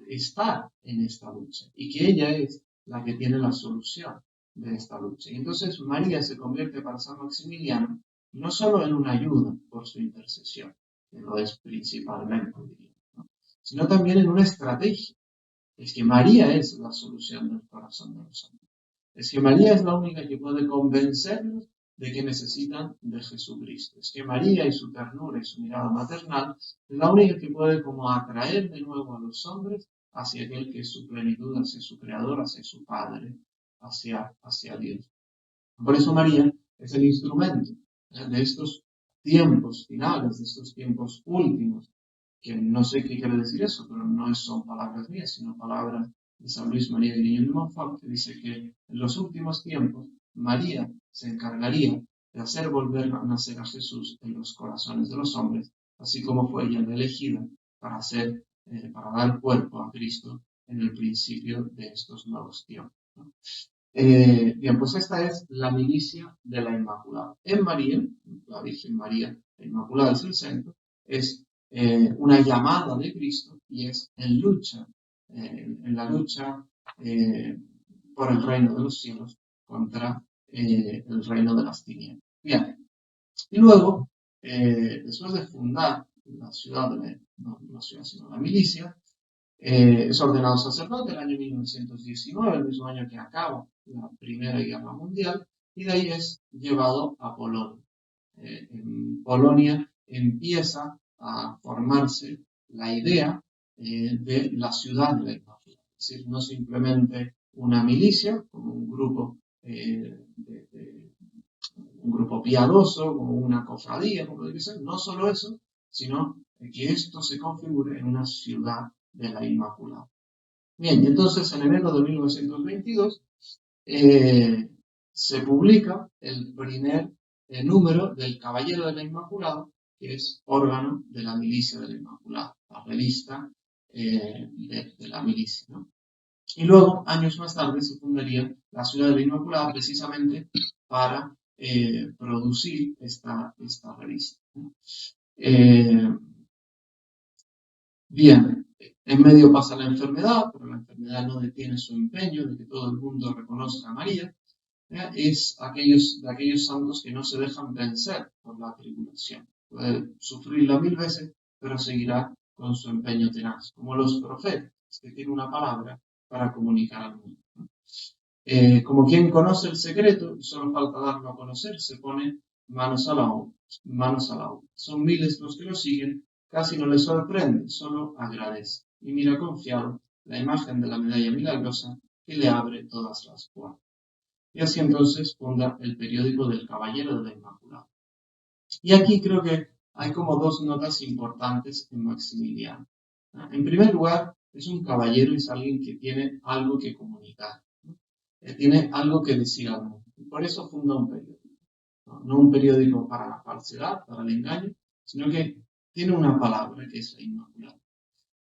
está en esta lucha y que ella es la que tiene la solución de esta lucha. Y entonces María se convierte para San Maximiliano no solo en una ayuda por su intercesión, que lo es principalmente, diría, ¿no? Sino también en una estrategia. Es que María es la solución del corazón de los hombres. Es que María es la única que puede convencerlos de que necesitan de Jesucristo. Es que María y su ternura y su mirada maternal es la única que puede como atraer de nuevo a los hombres hacia aquel que es su plenitud, hacia su Creador, hacia su Padre, hacia Dios. Por eso María es el instrumento de estos tiempos finales, de estos tiempos últimos, que no sé qué quiere decir eso, pero no son palabras mías, sino palabras de San Luis María de Griñón de Montfort, que dice que en los últimos tiempos María se encargaría de hacer volver a nacer a Jesús en los corazones de los hombres, así como fue ella la elegida para para dar cuerpo a Cristo en el principio de estos nuevos tiempos, ¿no? Bien, pues esta es la milicia de la Inmaculada. En María, la Virgen María, la Inmaculada es el centro, es una llamada de Cristo y es en lucha, en la lucha por el reino de los cielos contra el reino de las tinieblas. Bien, y luego, después de fundar la ciudad, no la ciudad, sino la milicia, es ordenado sacerdote el año 1919, el mismo año que acaba la Primera Guerra Mundial, y de ahí es llevado a Polonia. En Polonia empieza a formarse la idea de la ciudad de la Inmaculada. es decir, no simplemente una milicia, como un grupo piadoso, como una cofradía, como debe ser, no solo eso, sino que esto se configure en una ciudad de la Inmaculada. Bien, y entonces en enero de 1922 se publica el primer número del Caballero de la Inmaculada, que es órgano de la Milicia de la Inmaculada, la revista de la milicia, ¿no? Y luego, años más tarde, se fundaría la Ciudad de la Inmaculada precisamente para producir esta revista, ¿no? Bien, en medio pasa la enfermedad, pero la enfermedad no detiene su empeño de que todo el mundo reconozca a María. Es de aquellos santos que no se dejan vencer por la tribulación. Puede sufrirla 1000 veces, pero seguirá con su empeño tenaz, como los profetas, que tienen una palabra para comunicar al mundo. Como quien conoce el secreto, y solo falta darlo a conocer, se pone manos a la obra. Son miles los que lo siguen, casi no le sorprende, solo agradece. Y mira confiado la imagen de la medalla milagrosa que le abre todas las puertas. Y así entonces funda el periódico del Caballero de la Inmaculada. Y aquí creo que hay como dos notas importantes en Maximiliano. En primer lugar, es un caballero, es alguien que tiene algo que comunicar, tiene algo que decir al mundo. Y por eso funda un periódico. No un periódico para la falsedad, para el engaño, sino que tiene una palabra que es la Inmaculada.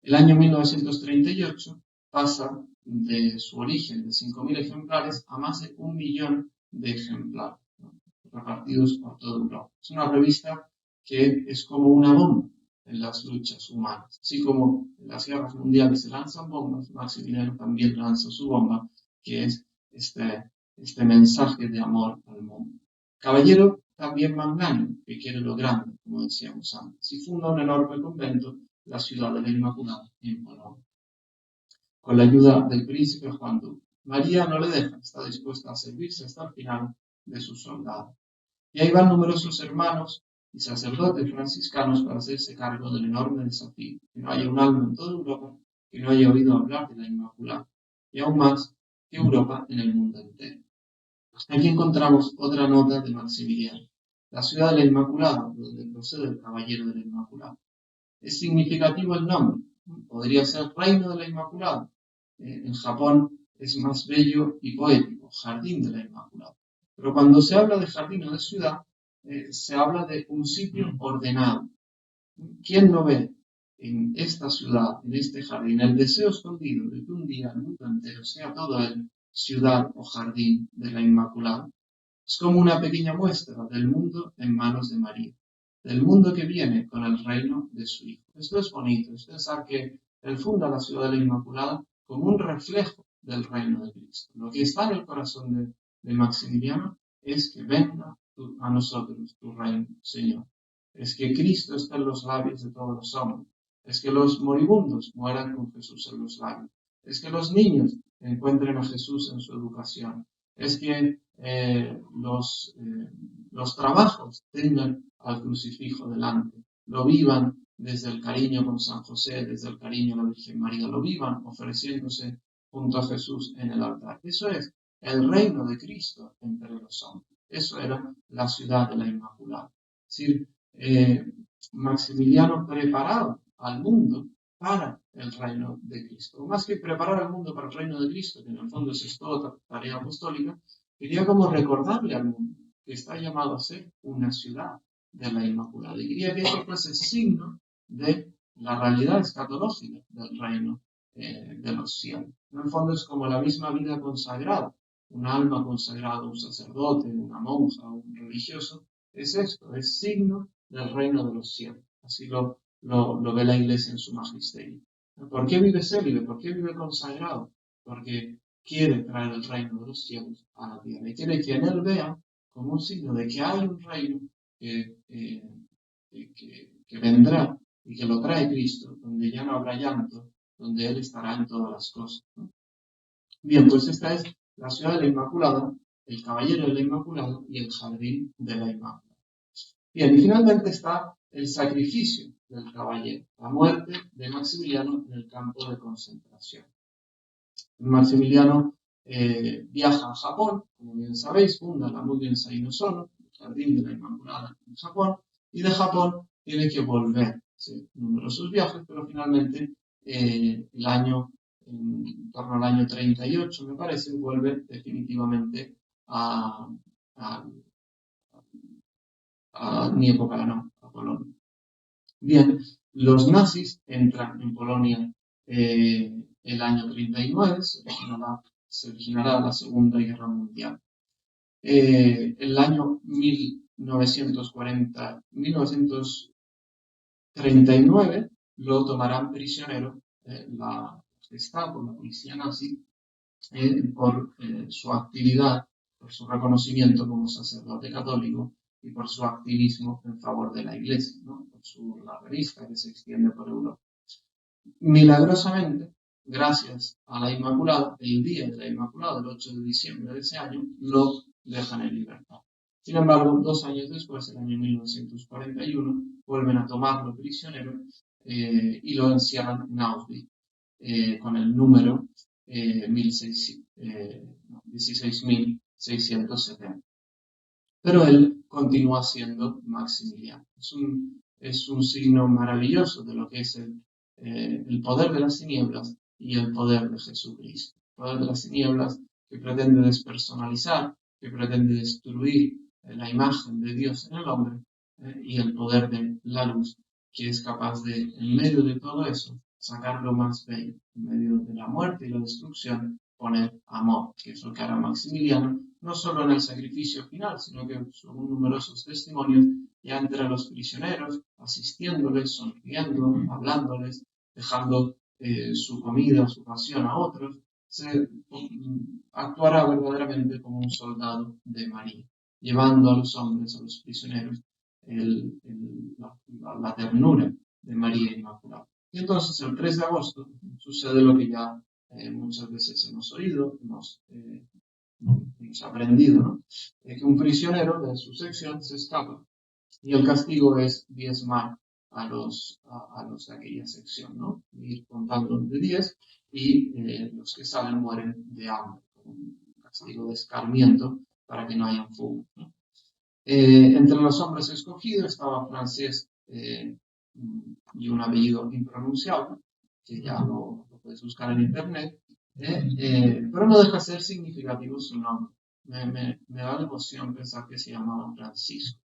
El año 1938 pasa de su origen de 5.000 ejemplares a más de 1 millón de ejemplares, ¿no?, repartidos por toda Europa. Es una revista que es como una bomba en las luchas humanas. Así como en las guerras mundiales se lanzan bombas, Maximiliano también lanza su bomba, que es este mensaje de amor al mundo. Caballero también magnánimo, que quiere lo grande, como decíamos antes, y funda un enorme convento, la Ciudad de la Inmaculada, en Polonia, con la ayuda del príncipe Juan Duque. María no le deja, está dispuesta a servirse hasta el final de sus soldados. Y ahí van numerosos hermanos y sacerdotes franciscanos para hacerse cargo del enorme desafío, que no haya un alma en toda Europa que no haya oído hablar de la Inmaculada, y aún más que Europa en el mundo entero. Aquí encontramos otra nota de Maximiliano, la Ciudad de la Inmaculada, donde procede el Caballero de la Inmaculada. Es significativo el nombre, podría ser Reino de la Inmaculada. En Japón es más bello y poético, Jardín de la Inmaculada. Pero cuando se habla de jardín o de ciudad, se habla de un sitio ordenado. ¿Quién no ve en esta ciudad, en este jardín, el deseo escondido de que un día el mundo entero sea todo él ciudad o jardín de la Inmaculada? Es como una pequeña muestra del mundo en manos de María, del mundo que viene con el reino de su Hijo. Esto es bonito, es pensar que él funda la Ciudad de la Inmaculada como un reflejo del reino de Cristo. Lo que está en el corazón de Maximiliano es que venga a nosotros tu reino, Señor. Es que Cristo esté en los labios de todos los hombres. Es que los moribundos mueran con Jesús en los labios. Es que los niños encuentren a Jesús en su educación. Es que los trabajos tengan al crucifijo delante, lo vivan desde el cariño con San José, desde el cariño a la Virgen María, lo vivan ofreciéndose junto a Jesús en el altar. Eso es el reino de Cristo entre los hombres. Eso era la Ciudad de la Inmaculada. Es decir, Maximiliano preparaba al mundo para el reino de Cristo. Más que preparar al mundo para el reino de Cristo, que en el fondo es toda tarea apostólica, quería como recordarle al mundo que está llamado a ser una ciudad de la Inmaculada. Y quería que eso fuese signo de la realidad escatológica del reino de los cielos. En el fondo es como la misma vida consagrada. Un alma consagrada, un sacerdote, una monja, un religioso, es esto, es signo del reino de los cielos. Así lo ve la Iglesia en su magisterio. ¿Por qué vive célibe? ¿Por qué vive consagrado? Porque quiere traer el reino de los cielos a la tierra y quiere que en él vea como un signo de que hay un reino que vendrá y que lo trae Cristo, donde ya no habrá llanto, donde Él estará en todas las cosas, ¿no? Bien, pues esta es la Ciudad de la Inmaculada, el Caballero de la Inmaculada y el Jardín de la Inmaculada. Bien, y finalmente está el sacrificio del caballero, la muerte de Maximiliano en el campo de concentración. Maximiliano viaja a Japón, como bien sabéis, funda la Mugen-sai no Sono, el Jardín de la Inmaculada en Japón, y de Japón tiene que volver. Sí, numerosos viajes, pero finalmente en torno al año 38, me parece, vuelve definitivamente a, a, a mi época, no, a Polonia. Bien, los nazis entran en Polonia el año 39, se originará la Segunda Guerra Mundial. El año 1939 lo tomarán prisionero la Gestapo, la policía nazi, por su actividad, por su reconocimiento como sacerdote católico y por su activismo en favor de la Iglesia, ¿no? Por la revista que se extiende por Europa. Milagrosamente, gracias a la Inmaculada, el día de la Inmaculada, el 8 de diciembre de ese año, lo dejan en libertad. Sin embargo, 2 años después, en el año 1941, vuelven a tomarlo prisionero y lo encierran en Auschwitz con el número 16.670. Pero él continúa siendo Maximiliano. Es un signo maravilloso de lo que es el poder de las tinieblas y el poder de Jesucristo. El poder de las tinieblas que pretende despersonalizar, que pretende destruir la imagen de Dios en el hombre, y el poder de la luz, que es capaz de, en medio de todo eso, sacar lo más bello. En medio de la muerte y la destrucción, poner amor, que es lo que hará Maximiliano, no solo en el sacrificio final, sino que según numerosos testimonios, ya entre los prisioneros, asistiéndoles, sonriendo, hablándoles, dejando su comida, su pasión a otros, actuará verdaderamente como un soldado de María, llevando a los hombres, a los prisioneros, la ternura de María Inmaculada. Y entonces el 3 de agosto sucede lo que ya muchas veces hemos oído, hemos aprendido, ¿no? Que un prisionero de su sección se escapa y el castigo es diezmar a los de aquella sección, ¿no? Ir contando de 10 y los que salen mueren de hambre, un castigo de escarmiento para que no haya fuga, ¿no? Entre los hombres escogidos estaba Francés y un apellido impronunciable, que ya lo puedes buscar en internet, pero no deja de ser significativo su nombre. Me da devoción pensar que se llamaba Francisco,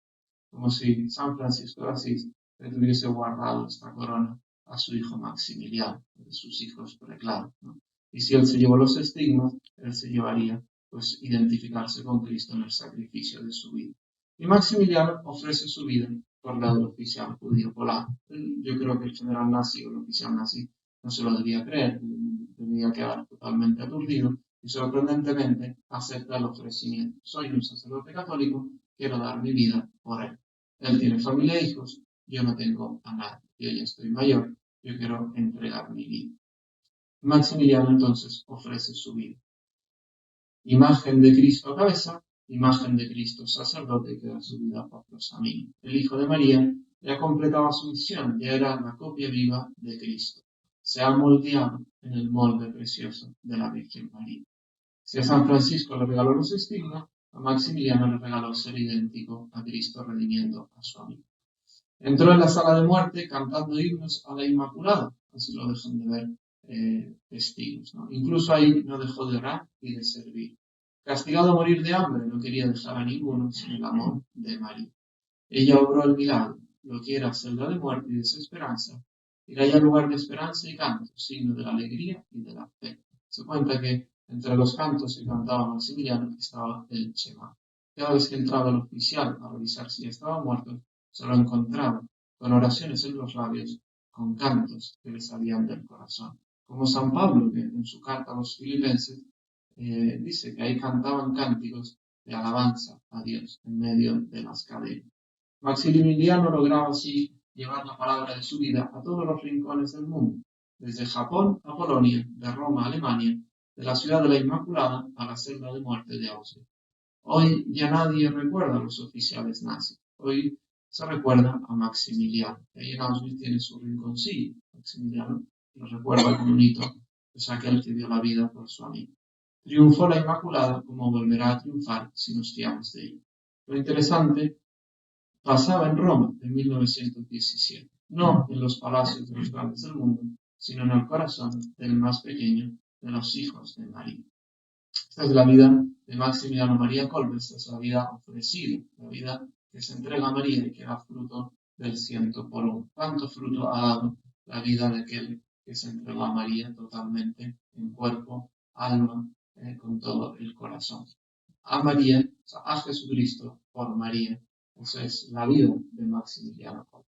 como si San Francisco de Asís le tuviese guardado esta corona a su hijo Maximiliano, de sus hijos preclaros, ¿no? Y si él se llevó los estigmas, él se llevaría pues identificarse con Cristo en el sacrificio de su vida. Y Maximiliano ofrece su vida por la del oficial judío polaco. Yo creo que el general nazi o el oficial nazi no se lo debía creer, debía quedar totalmente aturdido y sorprendentemente acepta el ofrecimiento. Soy un sacerdote católico, quiero dar mi vida por él. Él tiene familia e hijos, yo no tengo a nadie, yo ya estoy mayor, yo quiero entregar mi vida. Maximiliano entonces ofrece su vida. Imagen de Cristo cabeza, imagen de Cristo sacerdote que da su vida por los amigos. El Hijo de María ya completaba su misión, ya era la copia viva de Cristo. Se ha moldeado en el molde precioso de la Virgen María. Si a San Francisco le regaló los estigmas, a Maximiliano le regaló ser idéntico a Cristo redimiendo a su amigo. Entró en la sala de muerte cantando himnos a la Inmaculada, así lo dejan de ver testigos, ¿no? Incluso ahí no dejó de orar y de servir. Castigado a morir de hambre, no quería dejar a ninguno sin el amor de María. Ella obró el milagro, lo que era celda de muerte y desesperanza, era ya lugar de esperanza y canto, signo de la alegría y de la fe. Se cuenta que entre los cantos que cantaba Maximiliano estaba el Shema. Cada vez que entraba el oficial a revisar si estaba muerto, se lo encontraba con oraciones en los labios, con cantos que le salían del corazón. Como San Pablo, que en su carta a los filipenses dice que ahí cantaban cánticos de alabanza a Dios en medio de las cadenas. Maximiliano lograba así llevar la palabra de su vida a todos los rincones del mundo, desde Japón a Polonia, de Roma a Alemania, de la ciudad de la Inmaculada a la celda de muerte de Auschwitz. Hoy ya nadie recuerda a los oficiales nazis, hoy se recuerda a Maximiliano, que ahí en Auschwitz tiene su rinconcillo. Maximiliano lo recuerda con un hito es aquel que dio la vida por su amigo. Triunfó la Inmaculada como volverá a triunfar si nos fiamos de ella. Lo interesante pasaba en Roma en 1917, no en los palacios de los grandes del mundo, sino en el corazón del más pequeño de los hijos de María. Esta es la vida de Maximiliano María Kolbe, esta es la vida ofrecida, la vida que se entrega a María y que da fruto del 100 por 1. ¿Cuánto fruto ha dado la vida de aquel que se entregó a María totalmente, en cuerpo, alma, con todo el corazón? A María, o sea, a Jesucristo por María. Esa es la vida de Maximiliano Kolbe.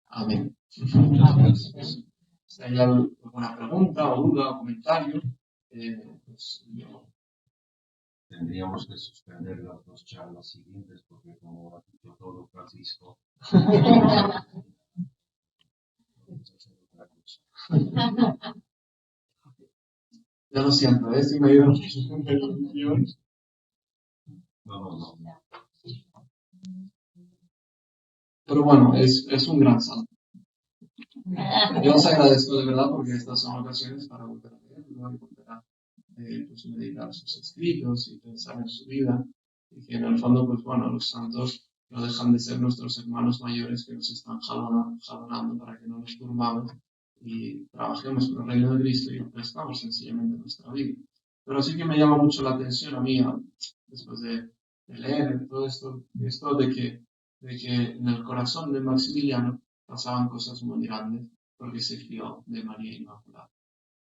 Amén. Si hay alguna pregunta o duda o comentario, pues yo... Tendríamos que suspender las dos charlas siguientes porque como ha dicho todo Francisco, ya lo siento, si me ayudan no. Pero bueno, es un gran santo. Yo os agradezco de verdad porque estas son ocasiones para volver a leerlo y volver a pues, meditar sus escritos y pensar en su vida. Y que en el fondo, pues bueno, los santos no dejan de ser nuestros hermanos mayores que nos están jalonando para que no nos durmamos y trabajemos por el reino de Cristo y ofrezcamos sencillamente nuestra vida. Pero sí que me llama mucho la atención a mí, después de leer todo esto de que en el corazón de Maximiliano pasaban cosas muy grandes porque se fió de María Inmaculada.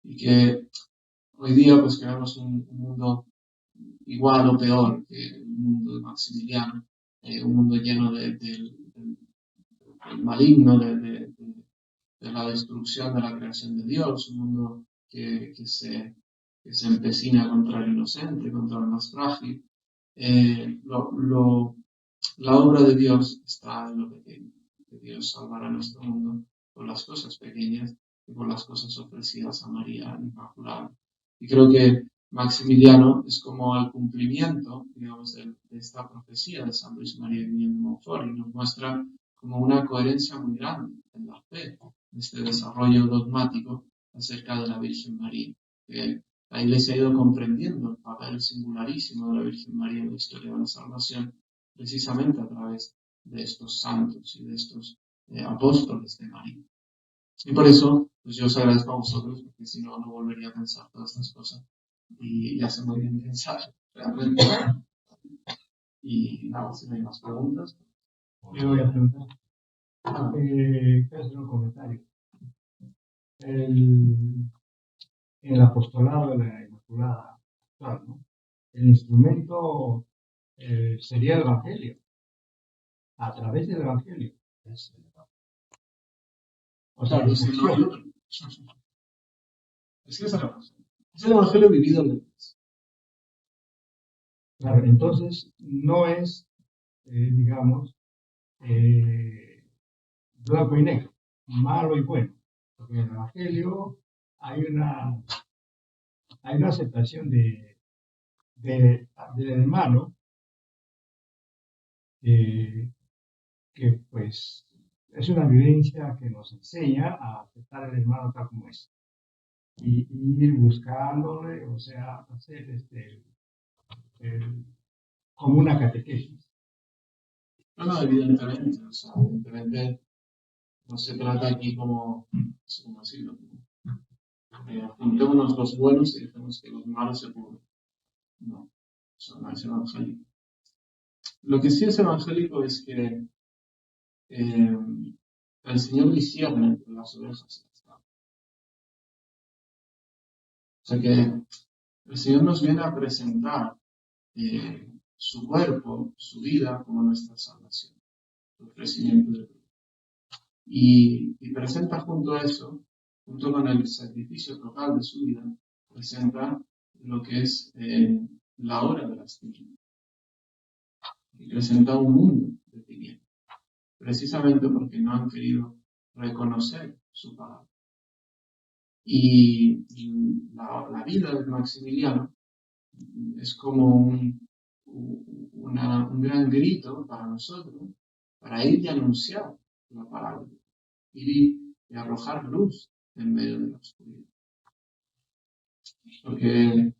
Y que hoy día pues que vemos un mundo igual o peor que el mundo de Maximiliano, un mundo lleno del maligno, de la destrucción de la creación de Dios, un mundo que se empecina contra el inocente, contra el más frágil. La obra de Dios está en lo pequeño, que Dios salvará nuestro mundo por las cosas pequeñas y por las cosas ofrecidas a María Inmaculada. Y creo que Maximiliano es como el cumplimiento, digamos, de esta profecía de San Luis María Griñón de Montfort y nos muestra como una coherencia muy grande en la fe, en este desarrollo dogmático acerca de la Virgen María. Que la Iglesia ha ido comprendiendo el papel singularísimo de la Virgen María en la historia de la salvación precisamente a través de estos santos y de estos apóstoles de María. Y por eso, pues yo os agradezco a vosotros, porque si no, no volvería a pensar todas estas cosas. Y ya se muy bien pensar, realmente. Y nada, si no hay más preguntas. Yo voy a preguntar. Quiero hacer un comentario. El apostolado de la Inmaculada, claro, ¿no? El instrumento sería el Evangelio, a través del Evangelio. O sea, Claro, si no hay otro. Es que es el Evangelio vivido en la iglesia. Claro, entonces no es, digamos, blanco y negro, malo y bueno. Porque en el Evangelio hay una aceptación del hermano que pues es una vivencia que nos enseña a aceptar al hermano tal como es y ir buscándole, o sea, hacer como una catequesis. No, evidentemente, o sea, evidentemente no se trata aquí como, no sé cómo decirlo, juntémonos los buenos y dejemos que los malos se pudran. No, eso no es evangélico. Lo que sí es evangélico es que el Señor discierne entre las ovejas. O sea que el Señor nos viene a presentar su cuerpo, su vida como nuestra salvación, el ofrecimiento de Dios. Y presenta junto a eso, junto con el sacrificio total de su vida, presenta lo que es la hora de las tinieblas. Y presenta un mundo de tinieblas, precisamente porque no han querido reconocer su palabra. Y la vida de Maximiliano es como un gran grito para nosotros, para ir y anunciar la palabra, ir y arrojar luz en medio de la oscuridad. Porque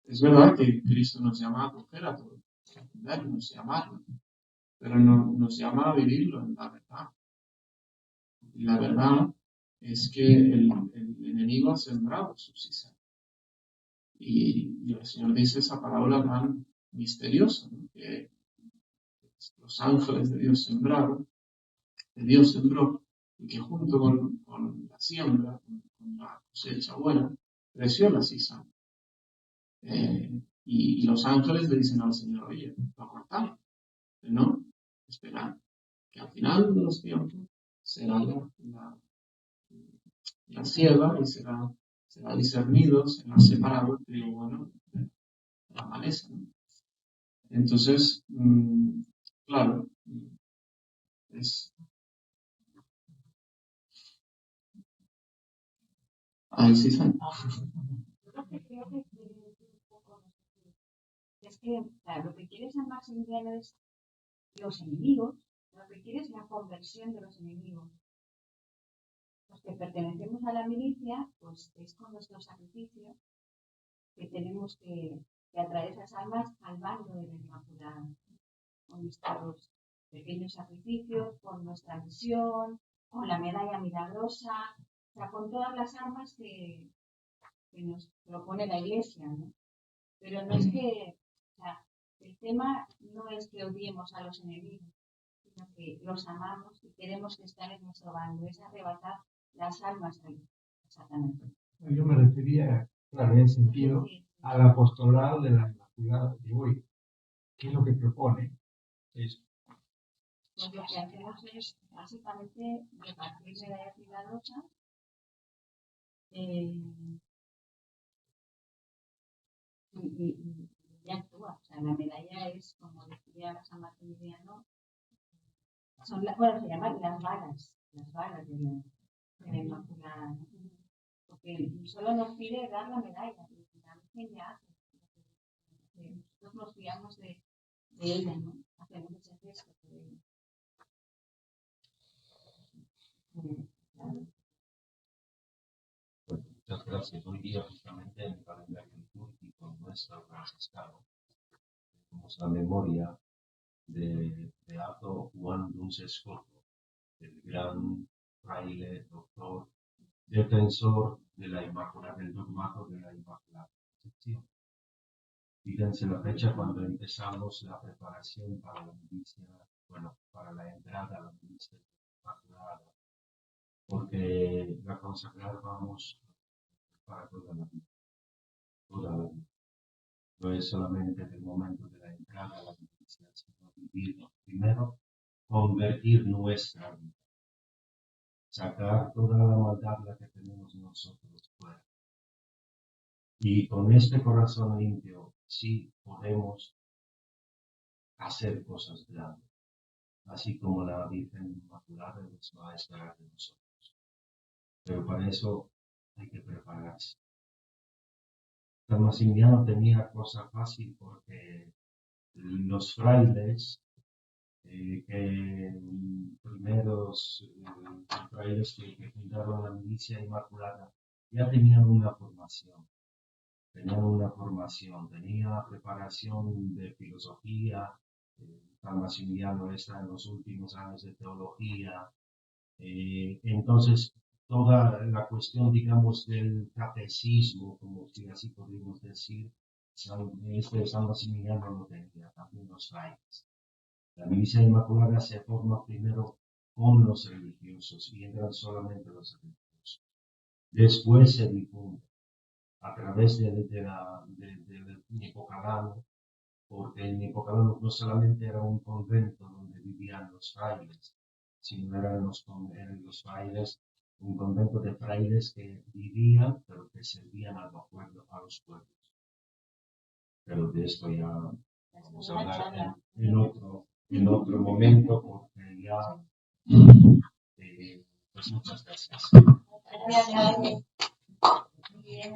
es verdad que Cristo nos llama a acoger a todos, a entendernos y a amarnos, pero nos llama a vivirlo en la verdad. Y la verdad es que el enemigo ha sembrado su cizaña. Y el Señor dice esa parábola tan misteriosa, ¿no? Que los ángeles de Dios sembraron, de Dios sembró, y que junto con la siembra, con la cosecha buena, creció la cizaña. Y los ángeles le dicen al Señor, oye, lo cortamos. No, esperad, que al final de los tiempos será la siega y será discernido, será separado el trigo bueno de la maleza, ¿no? Entonces, claro, es... Ahí sí se... Yo lo que creo que quiere decir un poco es que, claro, lo que quiere San Maximiliano es los enemigos, lo que quiere es la conversión de los enemigos. Los que pertenecemos a la milicia, pues es con nuestro sacrificio que tenemos que atraer esas almas al bando de la Inmaculada, con nuestros pequeños sacrificios, con nuestra misión, con la medalla milagrosa, o sea, con todas las armas que nos propone la Iglesia, ¿no? Pero no es que, o sea, el tema no es que odiemos a los enemigos, sino que los amamos y queremos que estén en nuestro bando, es arrebatar las almas a Satanás. Yo me refería, claro, en ese sentido, al apostolado de la Inmaculada de hoy. ¿Qué es lo que propone? Es Pues lo que hacemos es básicamente repartir medallas milagrosas y ya actúa. O sea, la medalla es, como decía San Maximiliano, son bueno, se llaman las varas de la Inmaculada, ¿no? Porque solo nos pide dar la medalla, y la Virgen ya hace. Nosotros nos fiamos de ella, ¿no? Hacemos ese gesto de ella. Muchas gracias. Hoy día, justamente en el calendario litúrgico nuestro franciscano, tenemos la memoria de Beato Juan Duns Scoto, el gran fraile, doctor, defensor de la Inmaculada, del dogmato de la Inmaculada Concepción. Fíjense la fecha cuando empezamos la preparación para la milicia, bueno, para la entrada a la milicia Inmaculada, porque la consagrábamos para toda la vida, toda la vida. No es solamente el momento de la entrada a la milicia, sino vivir primero, convertir nuestra vida, sacar toda la maldad la que tenemos nosotros fuera. Y con este corazón limpio, sí podemos hacer cosas grandes, así como la Virgen Inmaculada nos va a esperar de nosotros. Pero para eso hay que prepararse. San Maximiliano tenía cosa fácil porque los frailes, primeros frailes que fundaron la milicia Inmaculada, ya tenían una formación. Tenía preparación de filosofía. San Maximiliano está en los últimos años de teología. Entonces, toda la cuestión, digamos, del catecismo, como si así podríamos decir, San Maximiliano lo tenía, también los frailes. La milicia Inmaculada se forma primero con los religiosos y entran solamente los religiosos. Después se difunde a través del Nepocalano, porque el Nepocalano no solamente era un convento donde vivían los frailes, sino eran los frailes, un convento de frailes que vivían, pero que servían a los pueblos. Pero de esto ya vamos a hablar en otro momento, porque ya, pues muchas gracias. Bien.